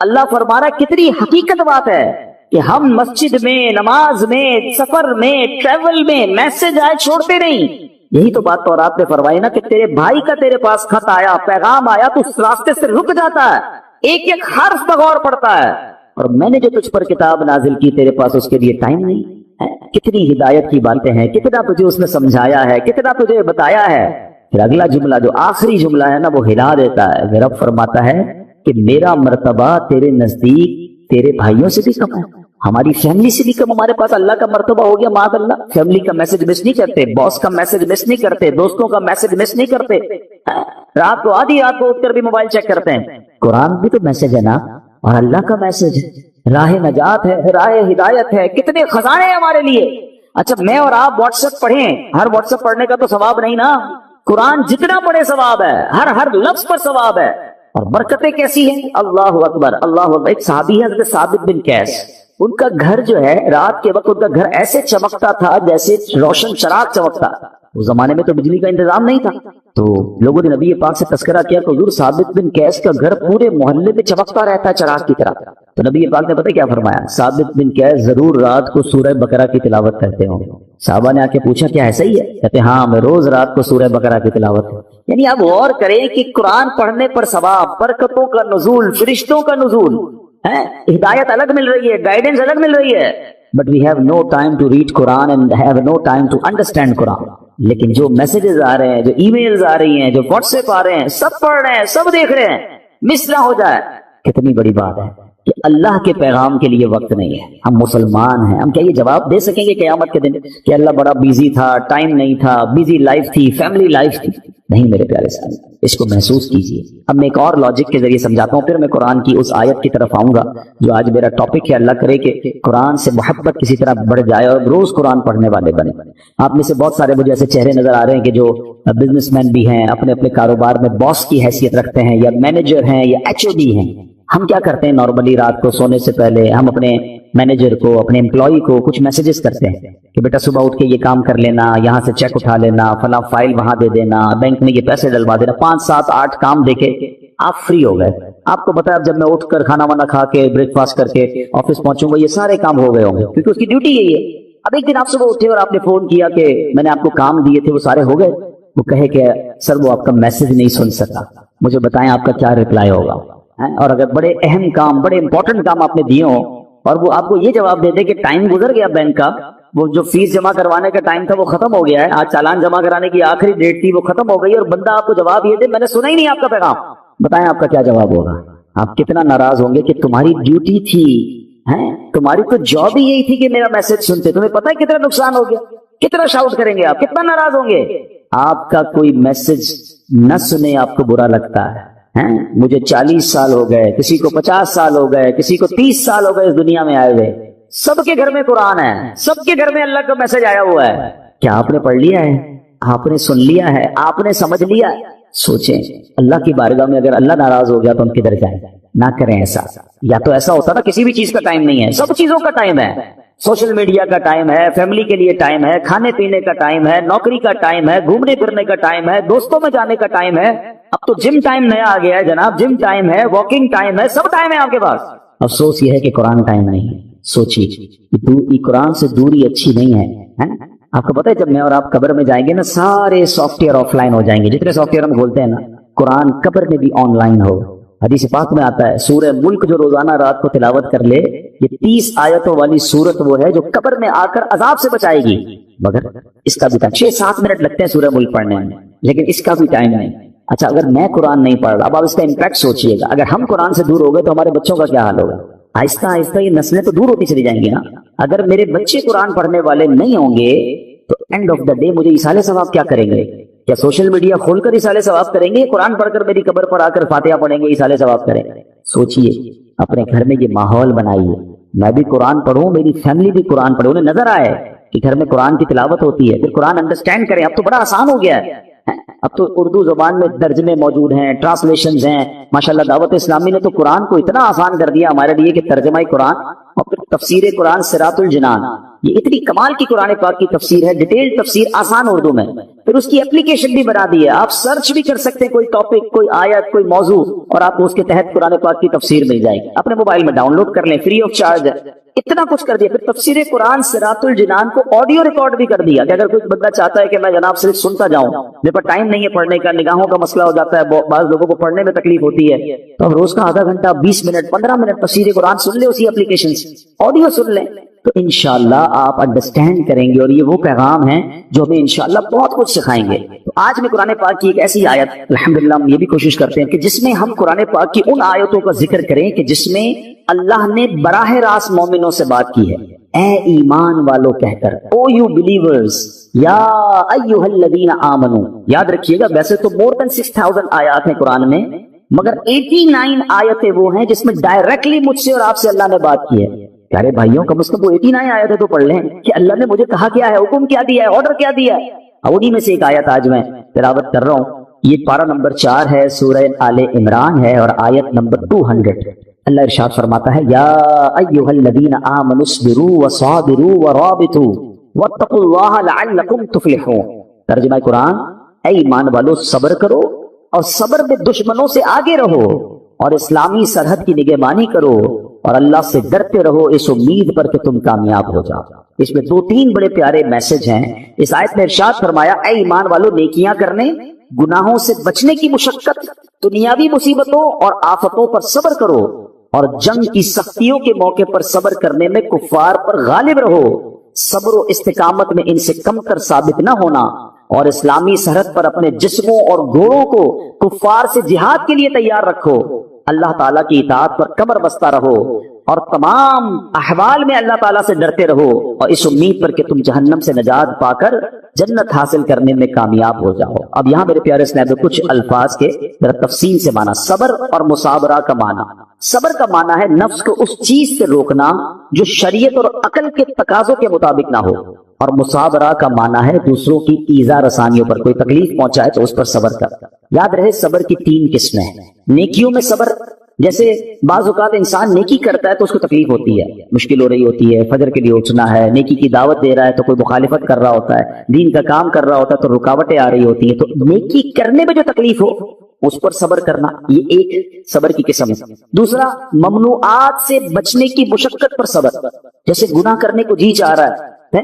اللہ فرما رہا ہے کتنی حقیقت بات ہے کہ ہم مسجد میں، نماز میں، سفر میں، ٹریول میں میسج آئے چھوڑتے نہیں. یہی تو بات تورات میں فرمائی نا کہ تیرے بھائی کا تیرے پاس خط آیا، پیغام آیا تو اس راستے سے رک جاتا ہے، ایک ایک حرف پر غور پڑتا ہے. اور میں نے جو تجھ پر کتاب نازل کی تیرے پاس اس کے لیے ٹائم نہیں ہے. کتنی ہدایت کی باتیں ہیں، کتنا تجھے اس نے سمجھایا ہے، کتنا تجھے بتایا ہے. پھر اگلا جملہ جو آخری جملہ ہے نا وہ ہلا دیتا ہے. رب فرماتا ہے کہ میرا مرتبہ تیرے نزدیک تیرے بھائیوں سے بھی کم ہے، ہماری فیملی سے بھی کم. ہمارے پاس اللہ کا مرتبہ ہو گیا معاذ اللہ. فیملی کا میسج مس نہیں کرتے، باس کا میسج مس نہیں کرتے، دوستوں کا میسج مس نہیں کرتے، رات کو آدھی رات کو اٹھ کر بھی موبائل چیک کرتے ہیں. قرآن بھی تو میسج ہے نا، اور اللہ کا میسج ہے، راہ نجات ہے، راہ ہدایت ہے، کتنے خزانے ہیں ہمارے لیے. اچھا میں اور آپ واٹس ایپ پڑھیں، ہر واٹس ایپ پڑھنے کا تو ثواب نہیں نا. قرآن جتنا پڑھے ثواب ہے، ہر لفظ پر ثواب ہے. اور برکتیں کیسی ہیں، اللہ اکبر اللہ اکبر. ایک صحابی ہے حضرت ثابت بن قیس، ان کا گھر جو ہے رات کے وقت ان کا گھر ایسے چمکتا تھا جیسے روشن چراغ چمکتا. اس زمانے میں تو بجلی کا انتظام نہیں تھا، تو لوگوں نے نبی پاک سے تذکرہ کیا کہ حضور ثابت بن قیس کا گھر پورے محلے میں چمکتا رہتا ہے چراغ کی طرح. تو نبی پاک نے پتہ کیا فرمایا، ثابت بن قیس ضرور رات کو سورہ بقرہ کی تلاوت کرتے ہوں. صحابہ نے آ کے پوچھا کیا ایسا ہی ہے؟ کہتے ہاں میں روز رات کو سورہ بقرہ کی تلاوت. یعنی آپ غور کریں کہ قرآن پڑھنے پر ثواب، برکتوں کا نزول، فرشتوں کا نزول، ہدایت الگ مل رہی ہے، گائیڈنس الگ مل رہی ہے. But we have no time to read Quran and have no time to understand Quran. لیکن جو میسجز آ رہے ہیں، جو ای میلز آ رہی ہیں، جو واٹس ایپ آ رہے ہیں، سب پڑھ رہے ہیں، سب دیکھ رہے ہیں، مس نہ ہو جائے. کتنی بڑی بات ہے کہ اللہ کے پیغام کے لیے وقت نہیں ہے. ہم مسلمان ہیں، ہم کیا یہ جواب دے سکیں گے قیامت کے دن کہ اللہ بڑا بیزی تھا، ٹائم نہیں تھا، بیزی لائف تھی، فیملی لائف تھی؟ نہیں میرے پیارے سامنے، اس کو محسوس کیجیے۔ اب میں ایک اور لاجک کے ذریعے سمجھاتا ہوں، پھر میں قرآن کی اس آیت کی طرف آؤں گا جو آج میرا ٹاپک ہے۔ اللہ کرے کہ قرآن سے محبت کسی طرح بڑھ جائے اور روز قرآن پڑھنے والے بنے۔ آپ میں سے بہت سارے مجھے ایسے چہرے نظر آ رہے ہیں کہ جو بزنس مین بھی ہیں، اپنے اپنے کاروبار میں باس کی حیثیت رکھتے ہیں، یا مینیجر ہیں، یا HOD ہیں۔ ہم کیا کرتے ہیں نارملی رات کو سونے سے پہلے ہم اپنے مینیجر کو، اپنے امپلائی کو کچھ میسیجز کرتے ہیں کہ بیٹا صبح اٹھ کے یہ کام کر لینا، یہاں سے چیک اٹھا لینا، فلاں فائل وہاں دے دینا، بینک میں یہ پیسے ڈلوا دینا، 5 7 8 کام دے کے آپ فری ہو گئے۔ آپ کو پتا ہے اب جب میں اٹھ کر کھانا وانا کھا کے بریک فاسٹ کر کے آفس پہنچوں گا، یہ سارے کام ہو گئے ہوں گے کیونکہ اس کی ڈیوٹی یہی ہے۔ اب ایک دن آپ صبح اٹھے اور آپ نے فون کیا کہ میں نے آپ کو کام دیے تھے وہ سارے ہو گئے، وہ کہے کہ سر وہ آپ کا میسج نہیں سن سکا، مجھے بتائیں آپ کا کیا ریپلائی ہوگا؟ اور اگر بڑے اہم کام، بڑے امپورٹنٹ کام آپ نے دیے ہوں اور وہ آپ کو یہ جواب دے دے کہ ٹائم گزر گیا بینک کا، وہ جو فیس جمع کروانے کا ٹائم تھا وہ ختم ہو گیا ہے، آج چالان جمع کرانے کی آخری ڈیٹ تھی وہ ختم ہو گئی، اور بندہ آپ کو جواب یہ دے میں نے سنا ہی نہیں آپ کا پیغام، بتائیں آپ کا کیا جواب ہوگا؟ آپ کتنا ناراض ہوں گے کہ تمہاری ڈیوٹی تھی، تمہاری تو جاب ہی یہی تھی کہ میرا میسج سنتے، تمہیں پتہ ہے کتنا نقصان ہو گیا، کتنا شاؤٹ کریں گے آپ، کتنا ناراض ہوں گے۔ آپ کا کوئی میسج نہ سنے آپ کو برا لگتا ہے۔ مجھے 40 سال ہو گئے، کسی کو 50 سال ہو گئے، کسی کو 30 سال ہو گئے اس دنیا میں آئے ہوئے، سب کے گھر میں قرآن ہے، سب کے گھر میں اللہ کا میسج آیا ہوا ہے۔ کیا آپ نے پڑھ لیا ہے؟ آپ نے سن لیا ہے؟ آپ نے سمجھ لیا ہے؟ سوچیں اللہ کی بارگاہ میں اگر اللہ ناراض ہو گیا تو ہم کدھر جائیں؟ نہ کریں ایسا۔ یا تو ایسا ہوتا نا کسی بھی چیز کا ٹائم نہیں ہے، سب چیزوں کا ٹائم ہے، سوشل میڈیا کا ٹائم ہے، فیملی کے لیے ٹائم ہے، کھانے پینے کا ٹائم ہے، نوکری کا ٹائم ہے، گھومنے پھرنے کا ٹائم ہے، دوستوں میں جانے کا ٹائم ہے، اب تو جم ٹائم نیا آ گیا ہے جناب، جم ٹائم ہے، واکنگ ٹائم ہے، سب ٹائم ہے آپ کے پاس۔ افسوس یہ ہے کہ قرآن ٹائم نہیں ہے۔ سوچیے یہ قرآن سے دوری اچھی نہیں ہے۔ آپ کو پتا ہے جب میں اور آپ قبر میں جائیں گے نا، سارے سافٹ ویئر آف لائن ہو جائیں گے، جتنے سافٹ ویئر ہم کھولتے ہیں نا، قرآن قبر میں بھی آن لائن ہو۔ حدیث پاک میں آتا ہے سورہ ملک جو روزانہ رات کو تلاوت کر لے، یہ 30 آیتوں والی سورت وہ ہے جو قبر میں آ کر عذاب سے بچائے گی، مگر اس کا بھی ٹائم 6-7 منٹ لگتے ہیں سورہ ملک پڑھنے میں، لیکن اس کا بھی ٹائم نہیں۔ اچھا اگر میں قرآن نہیں پڑھ رہا، اب آپ اس کا امپیکٹ سوچئے گا، اگر ہم قرآن سے دور ہو گئے تو ہمارے بچوں کا کیا حال ہوگا؟ آہستہ آہستہ یہ نسلیں تو دور ہوتی چلی جائیں گی نا۔ اگر میرے بچے قرآن پڑھنے والے نہیں ہوں گے تو اینڈ آف دا ڈے مجھے ایصال ثواب کیا کریں گے؟ کیا سوشل میڈیا کھول کر ایصال ثواب کریں گے؟ قرآن پڑھ کر میری قبر پر آ کر فاتحہ پڑھیں گے ایصال ثواب کریں گے؟ سوچئے، اپنے گھر میں یہ ماحول بنائیے، میں بھی قرآن پڑھوں، میری فیملی بھی قرآن پڑھے، انہیں نظر آئے کہ گھر میں قرآن کی تلاوت ہوتی ہے، پھر قرآن انڈرسٹینڈ کریں۔ اب تو بڑا آسان ہو گیا ہے، اب تو اردو زبان میں ترجمے موجود ہیں، ٹرانسلیشنز ہیں، ماشاءاللہ دعوت اسلامی نے تو قرآن کو اتنا آسان کر دیا ہمارے لیے کہ ترجمہ قرآن اور پھر تفسیر قرآن صراط الجنان، یہ اتنی کمال کی قرآن پاک کی تفسیر ہے، ڈیٹیل تفسیر آسان اردو میں، پھر اس کی اپلیکیشن بھی بنا دی ہے، آپ سرچ بھی کر سکتے ہیں کوئی ٹاپک، کوئی آیت، کوئی موضوع، اور آپ کو اس کے تحت قرآن پاک کی تفسیر مل جائے گی، اپنے موبائل میں ڈاؤن لوڈ کر لیں، فری آف چارج ہے، اتنا کچھ کر دیا۔ پھر تفسیر قرآن صراط الجنان کو آڈیو ریکارڈ بھی کر دیا کہ اگر کوئی بندہ چاہتا ہے کہ میں جناب صرف سنتا جاؤں، میرے پاس ٹائم نہیں ہے پڑھنے کا، نگاہوں کا مسئلہ ہو جاتا ہے، بعض لوگوں کو پڑھنے میں تکلیف ہوتی ہے، تو ہم روز کا آدھا گھنٹہ 20 منٹ 15 منٹ تفسیر قرآن سن لیں، اسی اپلیکیشن سے آڈیو سن لیں، تو انشاءاللہ آپ انڈرسٹینڈ کریں گے، اور یہ وہ پیغام ہیں جو ہمیں انشاءاللہ بہت کچھ سکھائیں گے۔ تو آج میں قرآن پاک کی ایک ایسی آیت، الحمدللہ ہم یہ بھی کوشش کرتے ہیں کہ جس میں ہم قرآن پاک کی ان آیتوں کا ذکر کریں کہ جس میں اللہ نے براہ راست مومنوں سے بات کی ہے، اے ایمان والو کہہ کر، او یو بلیورز، یا ایھا الذین آمنو۔ یاد رکھیے گا ویسے تو more than 6000 آیات ہیں قرآن میں، مگر 89 آیتیں وہ ہیں جس میں ڈائریکٹلی مجھ سے اور آپ سے اللہ نے بات کی ہے۔ پیارے بھائیوں کم از کم وہ 89 آیتیں تو پڑھ لیں کہ اللہ نے مجھے کہا کیا ہے، حکم کیا دیا ہے، آرڈر کیا دیا ہے۔ انہی میں سے ایک آیت آج میں تلاوت کر رہا ہوں، یہ پارہ نمبر 4 ہے، سورہ آل عمران ہے، اور آیت نمبر 200۔ اللہ ارشاد فرماتا ہے، یا ایھا الذین آمنوا اصبروا وصابروا ورابطوا واتقوا اللہ لعلکم تفلحون۔ ترجمہ قرآن، اے ایمان والو صبر کرو اور صبر میں دشمنوں سے آگے رہو، اور اسلامی سرحد کی نگہبانی کرو، اور اللہ سے ڈرتے رہو اس امید پر کہ تم کامیاب ہو جاؤ۔ اس میں 2-3 بڑے پیارے میسج ہیں۔ اس آیت میں ارشاد فرمایا، اے ایمان والو نیکیاں کرنے، گناہوں سے بچنے کی مشقت، دنیاوی مصیبتوں اور آفتوں پر صبر کرو، اور جنگ کی سختیوں کے موقع پر صبر کرنے میں کفار پر غالب رہو، صبر و استقامت میں ان سے کم تر ثابت نہ ہونا، اور اسلامی سرحد پر اپنے جسموں اور گھوڑوں کو کفار سے جہاد کے لیے تیار رکھو، اللہ تعالیٰ کی اطاعت پر کمر بستہ رہو، اور تمام احوال میں اللہ تعالیٰ سے ڈرتے رہو اور اس امید پر کہ تم جہنم سے نجات پا کر جنت حاصل کرنے میں کامیاب ہو جاؤ۔ اب یہاں میرے پیارے اسلام میں کچھ الفاظ کے ذرا تفصیل سے معنی، صبر اور مصابرہ کا معنی۔ صبر کا معنی ہے نفس کو اس چیز سے روکنا جو شریعت اور عقل کے تقاضوں کے مطابق نہ ہو، اور مصابرہ کا معنی ہے دوسروں کی ایذا رسانیوں پر، کوئی تکلیف پہنچائے تو اس پر صبر کر۔ یاد رہے صبر کی 3 قسمیں ہیں۔ نیکیوں میں صبر، جیسے بعض اوقات انسان نیکی کرتا ہے تو اس کو تکلیف ہوتی ہے، مشکل ہو رہی ہوتی ہے، فجر کے لیے اٹھنا ہے، نیکی کی دعوت دے رہا ہے تو کوئی مخالفت کر رہا ہوتا ہے، دین کا کام کر رہا ہوتا ہے تو رکاوٹیں آ رہی ہوتی ہیں، تو نیکی کرنے میں جو تکلیف ہو اس پر صبر کرنا، یہ ایک صبر کی قسم ہے۔ دوسرا، ممنوعات سے بچنے کی مشقت پر صبر، جیسے گناہ کرنے کو جی چاہ رہا ہے،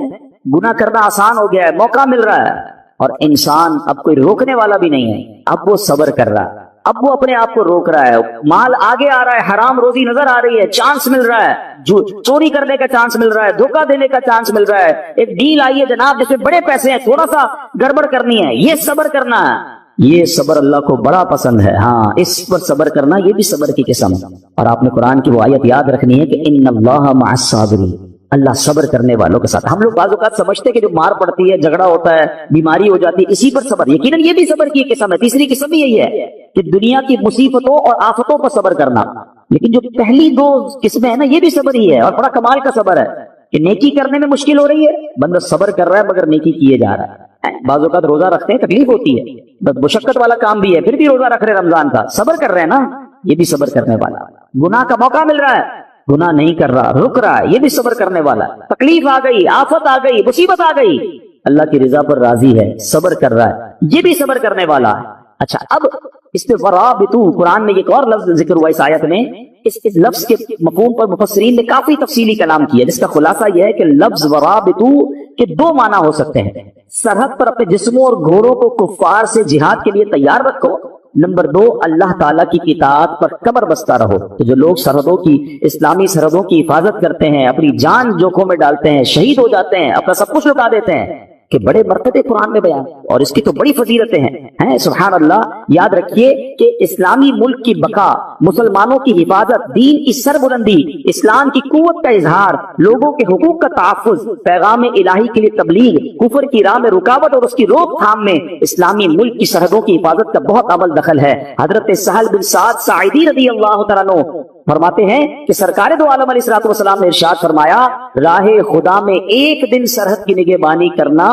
گناہ کرنا آسان ہو گیا ہے، موقع مل رہا ہے اور انسان اب کوئی روکنے والا بھی نہیں ہے، اب وہ صبر کر رہا ہے، اب وہ اپنے آپ کو روک رہا ہے، مال آگے آ رہا ہے، حرام روزی نظر آ رہی ہے، چانس مل رہا ہے، جو چوری کرنے کا چانس مل رہا ہے، دھوکہ دینے کا چانس مل رہا ہے، ایک ڈیل آئی ہے جناب جس میں بڑے پیسے ہیں، تھوڑا سا گڑبڑ کرنی ہے، یہ صبر کرنا ہے، یہ صبر اللہ کو بڑا پسند ہے۔ ہاں، اس پر صبر کرنا یہ بھی صبر کی قسم ہے۔ اور آپ نے قرآن کی وہ آیت یاد رکھنی ہے کہ ان اللہ مع الصابرین، اللہ صبر کرنے والوں کے ساتھ۔ ہم لوگ بعض اوقات سمجھتے ہیں کہ جو مار پڑتی ہے، جھگڑا ہوتا ہے، بیماری ہو جاتی ہے، اسی پر صبر، یقیناً یہ بھی صبر کی قسم ہے۔ تیسری قسم بھی یہی ہے کہ دنیا کی مصیبتوں اور آفتوں پر صبر کرنا، لیکن جو پہلی 2 قسمیں ہیں نا، یہ بھی صبر ہی ہے اور بڑا کمال کا صبر ہے کہ نیکی کرنے میں مشکل ہو رہی ہے، بندہ صبر کر رہا ہے مگر نیکی کیے جا رہا ہے۔ بعض اوقات روزہ رکھتے ہیں، تکلیف ہوتی ہے، مشقت والا کام بھی ہے، پھر بھی روزہ رکھ رہے رمضان کا، صبر کر رہے ہیں نا، یہ بھی صبر کرنے والا۔ گناہ کا موقع مل رہا ہے، گناہ نہیں کر رہا، رک رہا ہے، یہ بھی صبر کرنے والا ہے۔ تکلیف آ گئی، آفت آ گئی، مصیبت آ گئی، اللہ کی رضا پر راضی ہے، صبر کر رہا ہے، یہ بھی صبر کرنے والا ہے۔ اچھا، اب اس پہ ورابطو، قرآن میں ایک اور لفظ ذکر ہوا اس آیت میں، اس لفظ کے مفہوم پر مفسرین نے کافی تفصیلی کلام کیا، جس کا خلاصہ یہ ہے کہ لفظ ورابطو کے 2 معنی ہو سکتے ہیں۔ سرحد پر اپنے جسموں اور گھوڑوں کو کفار سے جہاد کے لیے تیار رکھو۔ نمبر 2، اللہ تعالیٰ کی اطاعت پر کمر بستہ رہو۔ تو جو لوگ سرحدوں کی، اسلامی سرحدوں کی حفاظت کرتے ہیں، اپنی جان جوکھوں میں ڈالتے ہیں، شہید ہو جاتے ہیں، اپنا سب کچھ لٹا دیتے ہیں، کہ بڑے مرتبے قرآن میں بیان اور اس کی تو بڑی فضیلتیں ہیں۔ سبحان اللہ، یاد رکھیے کہ اسلامی ملک کی بقا، مسلمانوں کی حفاظت، دین کی سربلندی، اسلام کی قوت کا اظہار، لوگوں کے حقوق کا تحفظ، پیغام الہی کے لیے تبلیغ، کفر کی راہ میں رکاوٹ اور اس کی روک تھام میں اسلامی ملک کی سرحدوں کی حفاظت کا بہت عمل دخل ہے۔ حضرت سہل بن سعد ساعدی رضی اللہ تعالیٰ عنہ فرماتے ہیں کہ سرکار دو عالم علیہ الصلوۃ والسلام نے ارشاد فرمایا، راہ خدا میں ایک دن سرحد کی نگہبانی کرنا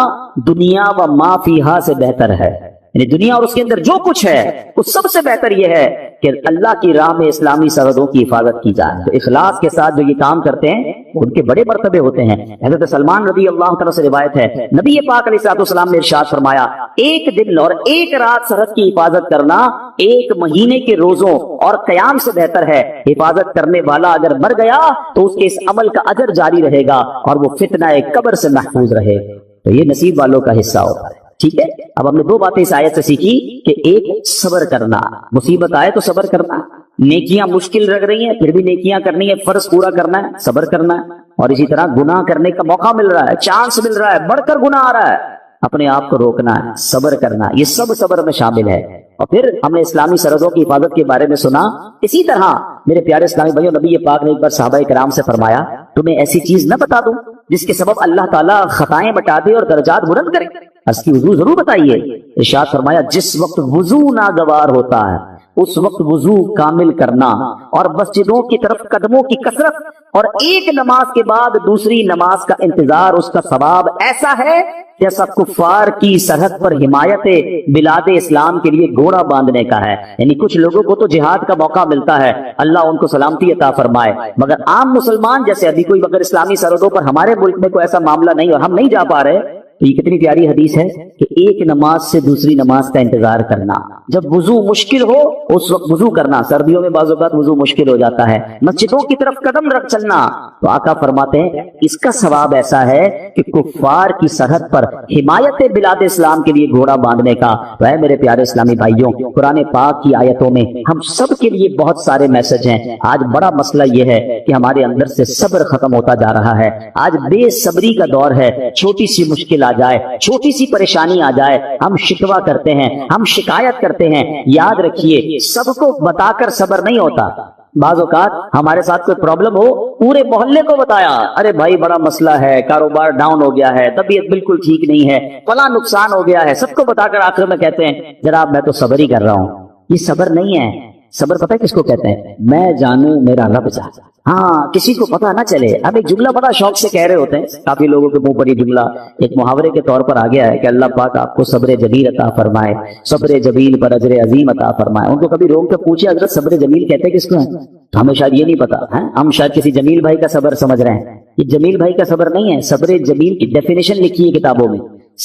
دنیا و ما فیہا سے بہتر ہے، یعنی دنیا اور اس کے اندر جو کچھ ہے اس سب سے بہتر یہ ہے کہ اللہ کی راہ میں اسلامی سرحدوں کی حفاظت کی جائے۔ تو اخلاص کے ساتھ جو یہ کام کرتے ہیں ان کے بڑے مرتبے ہوتے ہیں۔ حضرت سلمان رضی اللہ تعالیٰ سے روایت ہے، نبی پاک علیہ الصلوۃ والسلام نے ارشاد فرمایا، ایک دن اور ایک رات سرحد کی حفاظت کرنا 1 مہینے کے روزوں اور قیام سے بہتر ہے۔ حفاظت کرنے والا اگر مر گیا تو اس کے اس عمل کا اجر جاری رہے گا اور وہ فتنہ قبر سے محفوظ رہے گا۔ تو یہ نصیب والوں کا حصہ ہوتا ہے۔ ٹھیک ہے، اب ہم نے 2 باتیں اس آیت سے سیکھی کہ ایک صبر کرنا، مصیبت آئے تو صبر کرنا، نیکیاں مشکل لگ رہی ہیں پھر بھی نیکیاں کرنی ہے، فرض پورا کرنا ہے، صبر کرنا ہے، اور اسی طرح گناہ کرنے کا موقع مل رہا ہے، چانس مل رہا ہے، بڑھ کر گناہ آ رہا ہے، اپنے آپ کو روکنا ہے، صبر کرنا، یہ سب صبر میں شامل ہے۔ اور پھر ہم نے اسلامی سرحدوں کی حفاظت کے بارے میں سنا۔ اسی طرح میرے پیارے اسلامی بھائیوں، نبی پاک نے ایک بار صحابہ کرام سے فرمایا، تمہیں ایسی چیز نہ بتا دوں جس کے سبب اللہ تعالیٰ خطائیں مٹا دے اور درجات بلند کرے؟ اس کی وضو ضرور بتائیے۔ ارشاد فرمایا، جس وقت وضو ناگوار ہوتا ہے اس وقت وضو کامل کرنا، اور مسجدوں کی طرف قدموں کی کثرت، اور ایک نماز کے بعد دوسری نماز کا انتظار، اس کا ثواب ایسا ہے جیسا کفار کی سرحد پر حمایت بلاد اسلام کے لیے گھوڑا باندھنے کا ہے۔ یعنی کچھ لوگوں کو تو جہاد کا موقع ملتا ہے، اللہ ان کو سلامتی عطا فرمائے، مگر عام مسلمان جیسے ابھی کوئی اگر اسلامی سرحدوں پر ہمارے ملک میں کوئی ایسا معاملہ نہیں اور ہم نہیں جا پا رہے، تو یہ کتنی پیاری حدیث ہے کہ ایک نماز سے دوسری نماز کا انتظار کرنا، جب وضو مشکل ہو اس وقت وضو کرنا، سردیوں میں بعض اوقات وضو مشکل ہو جاتا ہے، مسجدوں کی طرف قدم رکھ چلنا، تو آقا فرماتے ہیں اس کا ثواب ایسا ہے کہ کفار کی سرحد پر حمایت بلاد اسلام کے لیے گھوڑا باندھنے کا۔ اے میرے پیارے اسلامی بھائیوں، قرآن پاک کی آیتوں میں ہم سب کے لیے بہت سارے میسج ہیں۔ آج بڑا مسئلہ یہ ہے کہ ہمارے اندر سے صبر ختم ہوتا جا رہا ہے، آج بے صبری کا دور ہے، چھوٹی سی مشکل آ جائے، چھوٹی سی پریشانی آ جائے، ہم شکوہ کرتے ہیں، ہم شکایت کرتے ہیں۔ یاد رکھیے، سب کو بتا کر صبر نہیں ہوتا، بعض اوقات ہمارے ساتھ کوئی پرابلم ہو پورے محلے کو بتایا، ارے بھائی بڑا مسئلہ ہے، کاروبار ڈاؤن ہو گیا ہے، طبیعت بالکل ٹھیک نہیں ہے، فلاں نقصان ہو گیا ہے، سب کو بتا کر آخر میں کہتے ہیں جناب میں تو صبر ہی کر رہا ہوں۔ یہ صبر نہیں ہے۔ صبر پتہ ہے کس کو کہتے ہیں؟ میں جانوں میرا رب جانے۔ ہاں، کسی کو پتا نہ چلے۔ اب ایک جملہ بڑا شوق سے کہہ رہے ہوتے ہیں، کافی لوگوں کے منہ پر یہ جملہ ایک محاورے کے طور پر آ گیا ہے کہ اللہ پاک آپ کو صبر جمیل عطا فرمائے، صبر جمیل پر اجر عظیم عطا فرمائے۔ ان کو کبھی روک کے پوچھے حضرت صبر جمیل کہتے ہیں کس کو ہیں؟ تو ہمیں شاید یہ نہیں پتا ہے، ہم شاید کسی جمیل بھائی کا صبر سمجھ رہے ہیں۔ یہ جمیل بھائی کا صبر نہیں ہے۔ صبر جمیل کی ڈیفینیشن لکھی ہے کتابوں میں۔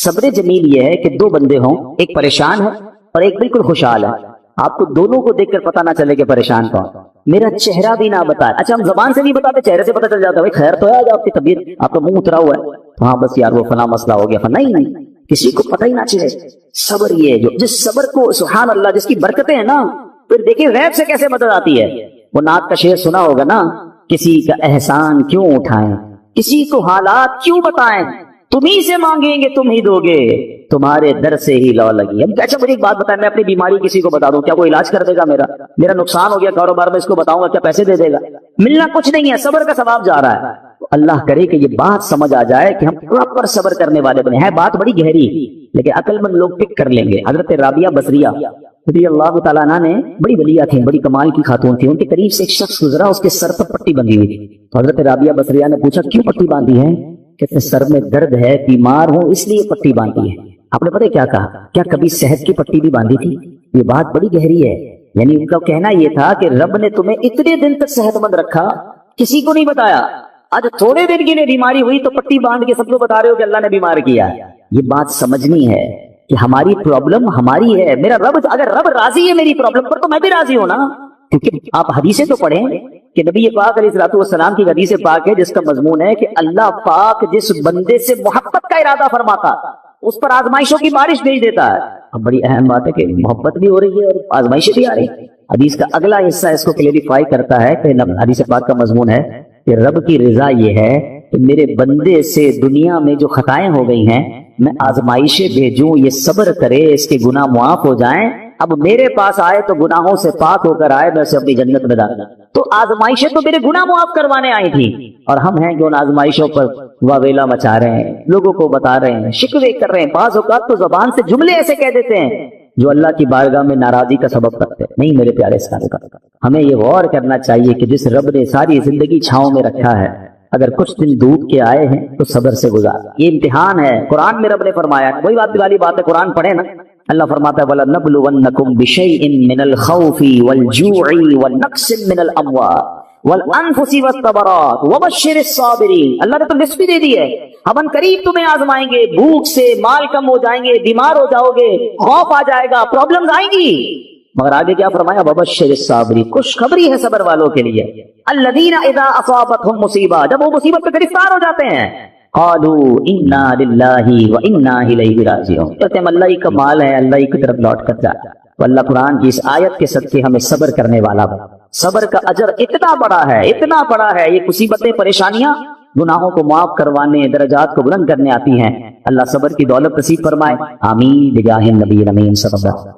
صبر جمیل یہ ہے کہ دو بندے ہوں، ایک پریشان ہے اور ایک بالکل خوشحال ہے، آپ کو دونوں کو دیکھ کر پتا نہ چلے کہ پریشان کون، میرا چہرہ بھی نہ بتائے۔ اچھا ہم زبان سے نہیں بتاتے، چہرے سے پتا چل جاتا ہے بھائی خیر تو ہے آج آپ کی طبیعت، آپ کا منہ اترا ہوا ہے تو ہاں بس یار وہ فلاں مسئلہ ہو گیا، نہیں کسی کو پتہ ہی نہ چلے۔ صبر یہ ہے جو جس صبر کو سبحان اللہ جس کی برکتیں ہیں نا، پھر دیکھیں غیب سے کیسے مدد آتی ہے۔ وہ نعت کا شعر سنا ہوگا نا، کسی کا احسان کیوں اٹھائیں، کسی کو حالات کیوں بتائیں، تم ہی سے مانگیں گے تم ہی دو گے، تمہارے در سے ہی لو لگی۔ اب اچھا مجھے ایک بات بتائیں، میں اپنی بیماری کسی کو بتا دوں کیا کوئی علاج کر دے گا؟ میرا نقصان ہو گیا کاروبار میں، اس کو بتاؤں گا کیا پیسے دے دے گا؟ ملنا کچھ نہیں ہے، صبر کا ثواب جا رہا ہے۔ اللہ کرے کہ یہ بات سمجھ آ جائے کہ ہم پراپر صبر کرنے والے بنے ہیں۔ بات بڑی گہری لیکن عقل مند لوگ پک کر لیں گے۔ حضرت رابعہ بصریہ رضی اللہ تعالیٰ عنہ نے بڑی ولیہ تھیں، بڑی کمال کی خاتون تھی، ان کے قریب سے ایک شخص گزرا، اس کے سر پر پٹی بندھی ہوئی تھی۔ تو حضرت رابعہ بصریہ نے پوچھا کیوں پٹی باندھی ہے؟ کہتے سر میں درد ہے، بیمار ہوں اس لیے پٹی باندھی ہے۔ آپ نے پتہ کیا کہا؟ کیا کبھی صحت کی پٹی بھی باندھی تھی؟ یہ بات بڑی گہری ہے۔ یعنی ان کا کہنا یہ تھا کہ رب نے تمہیں اتنے دن تک صحت مند رکھا، کسی کو نہیں بتایا، آج تھوڑے دن کی بیماری ہوئی تو پٹی باندھ کے سب کو بتا رہے ہو کہ اللہ نے بیمار کیا۔ یہ بات سمجھنی ہے کہ ہماری پرابلم ہماری ہے، میرا رب اگر رب راضی ہے میری پرابلم پر تو میں بھی راضی ہوں نا۔ کیونکہ آپ حدیثیں تو پڑھیں کہ نبی پاک علیہ الصلوۃ والسلام کی حدیث پاک ہے جس کا مضمون ہے کہ اللہ پاک جس بندے سے محبت کا ارادہ فرماتا اس پر آزمائشوں کی بارش بھیج دیتا ہے۔ اب بڑی اہم بات ہے کہ محبت بھی ہو رہی ہے اور آزمائشیں بھی آ رہی ہیں۔ حدیث کا اگلا حصہ اس کو کلیریفائی کرتا ہے کہ حدیث پاک کا مضمون ہے کہ رب کی رضا یہ ہے کہ میرے بندے سے دنیا میں جو خطائیں ہو گئی ہیں میں آزمائشیں بھیجوں، یہ صبر کرے، اس کے گناہ معاف ہو جائیں، اب میرے پاس آئے تو گناہوں سے پاک ہو کر آئے، میں اسے اپنی جنت میں ڈالوں۔ تو آزمائشیں تو میرے گناہ معاف کروانے آئی تھی، اور ہم ہیں کہ ان آزمائشوں پر واویلا مچا رہے ہیں، لوگوں کو بتا رہے ہیں، شکوے کر رہے ہیں، بعض اوقات تو زبان سے جملے ایسے کہہ دیتے ہیں جو اللہ کی بارگاہ میں ناراضی کا سبب کرتے ہیں۔ نہیں میرے پیارے اسلام، ہمیں یہ غور کرنا چاہیے کہ جس رب نے ساری زندگی چھاؤں میں رکھا ہے، اگر کچھ دن ڈوب کے آئے ہیں تو صبر سے گزار۔ یہ امتحان ہے، قرآن میں رب نے فرمایا، وہی بات والی بات ہے، قرآن پڑھے نا، اللہ فرماتا ہے وَلَنَبْلُوَنَّكُمْ بِشَيْءٍ مِّنَ الْخَوْفِ وَالْجُوعِ وَالنَّقْصٍ مِّنَ الْأَمْوَالِ وَالْأَنفُسِ وَالثَّمَرَاتِ وَبَشِّرِ الصَّابِرِينَ۔ اللہ نے تو لسٹ بھی دے دی ہے، ہم ان قریب تمہیں آزمائیں گے، بھوک سے مال کم ہو جائیں گے، بیمار ہو جاؤ گے، خوف آ جائے گا، پرابلمز آئیں گی، مگر آگے کیا فرمایا؟ وَبَشِّرِ الصَّابِرِينَ، خوشخبری ہے صبر والوں کے لیے۔ الَّذِينَ إِذَا أَصَابَتْهُمْ مُصِیبَۃٌ، جب وہ مصیبت پہ گرفتار ہو جاتے ہیں، قَالُوا إِنَّا لِلَّهِ وَإِنَّا إِلَيْهِ راجعون، کہتے ہیں اللہ ہی کا مال ہے، اللہ ہی کی طرف لوٹ کر جاتا ہے۔ تو اللہ قرآن کی اس آیت کے صدقے ہمیں صبر کرنے والا بنا۔ صبر کا اجر اتنا بڑا ہے، اتنا بڑا ہے، یہ مصیبتیں پریشانیاں گناہوں کو معاف کروانے، درجات کو بلند کرنے آتی ہیں۔ اللہ صبر کی دولت نصیب فرمائے، آمین بجاہ النبی الامین صلی اللہ علیہ وسلم۔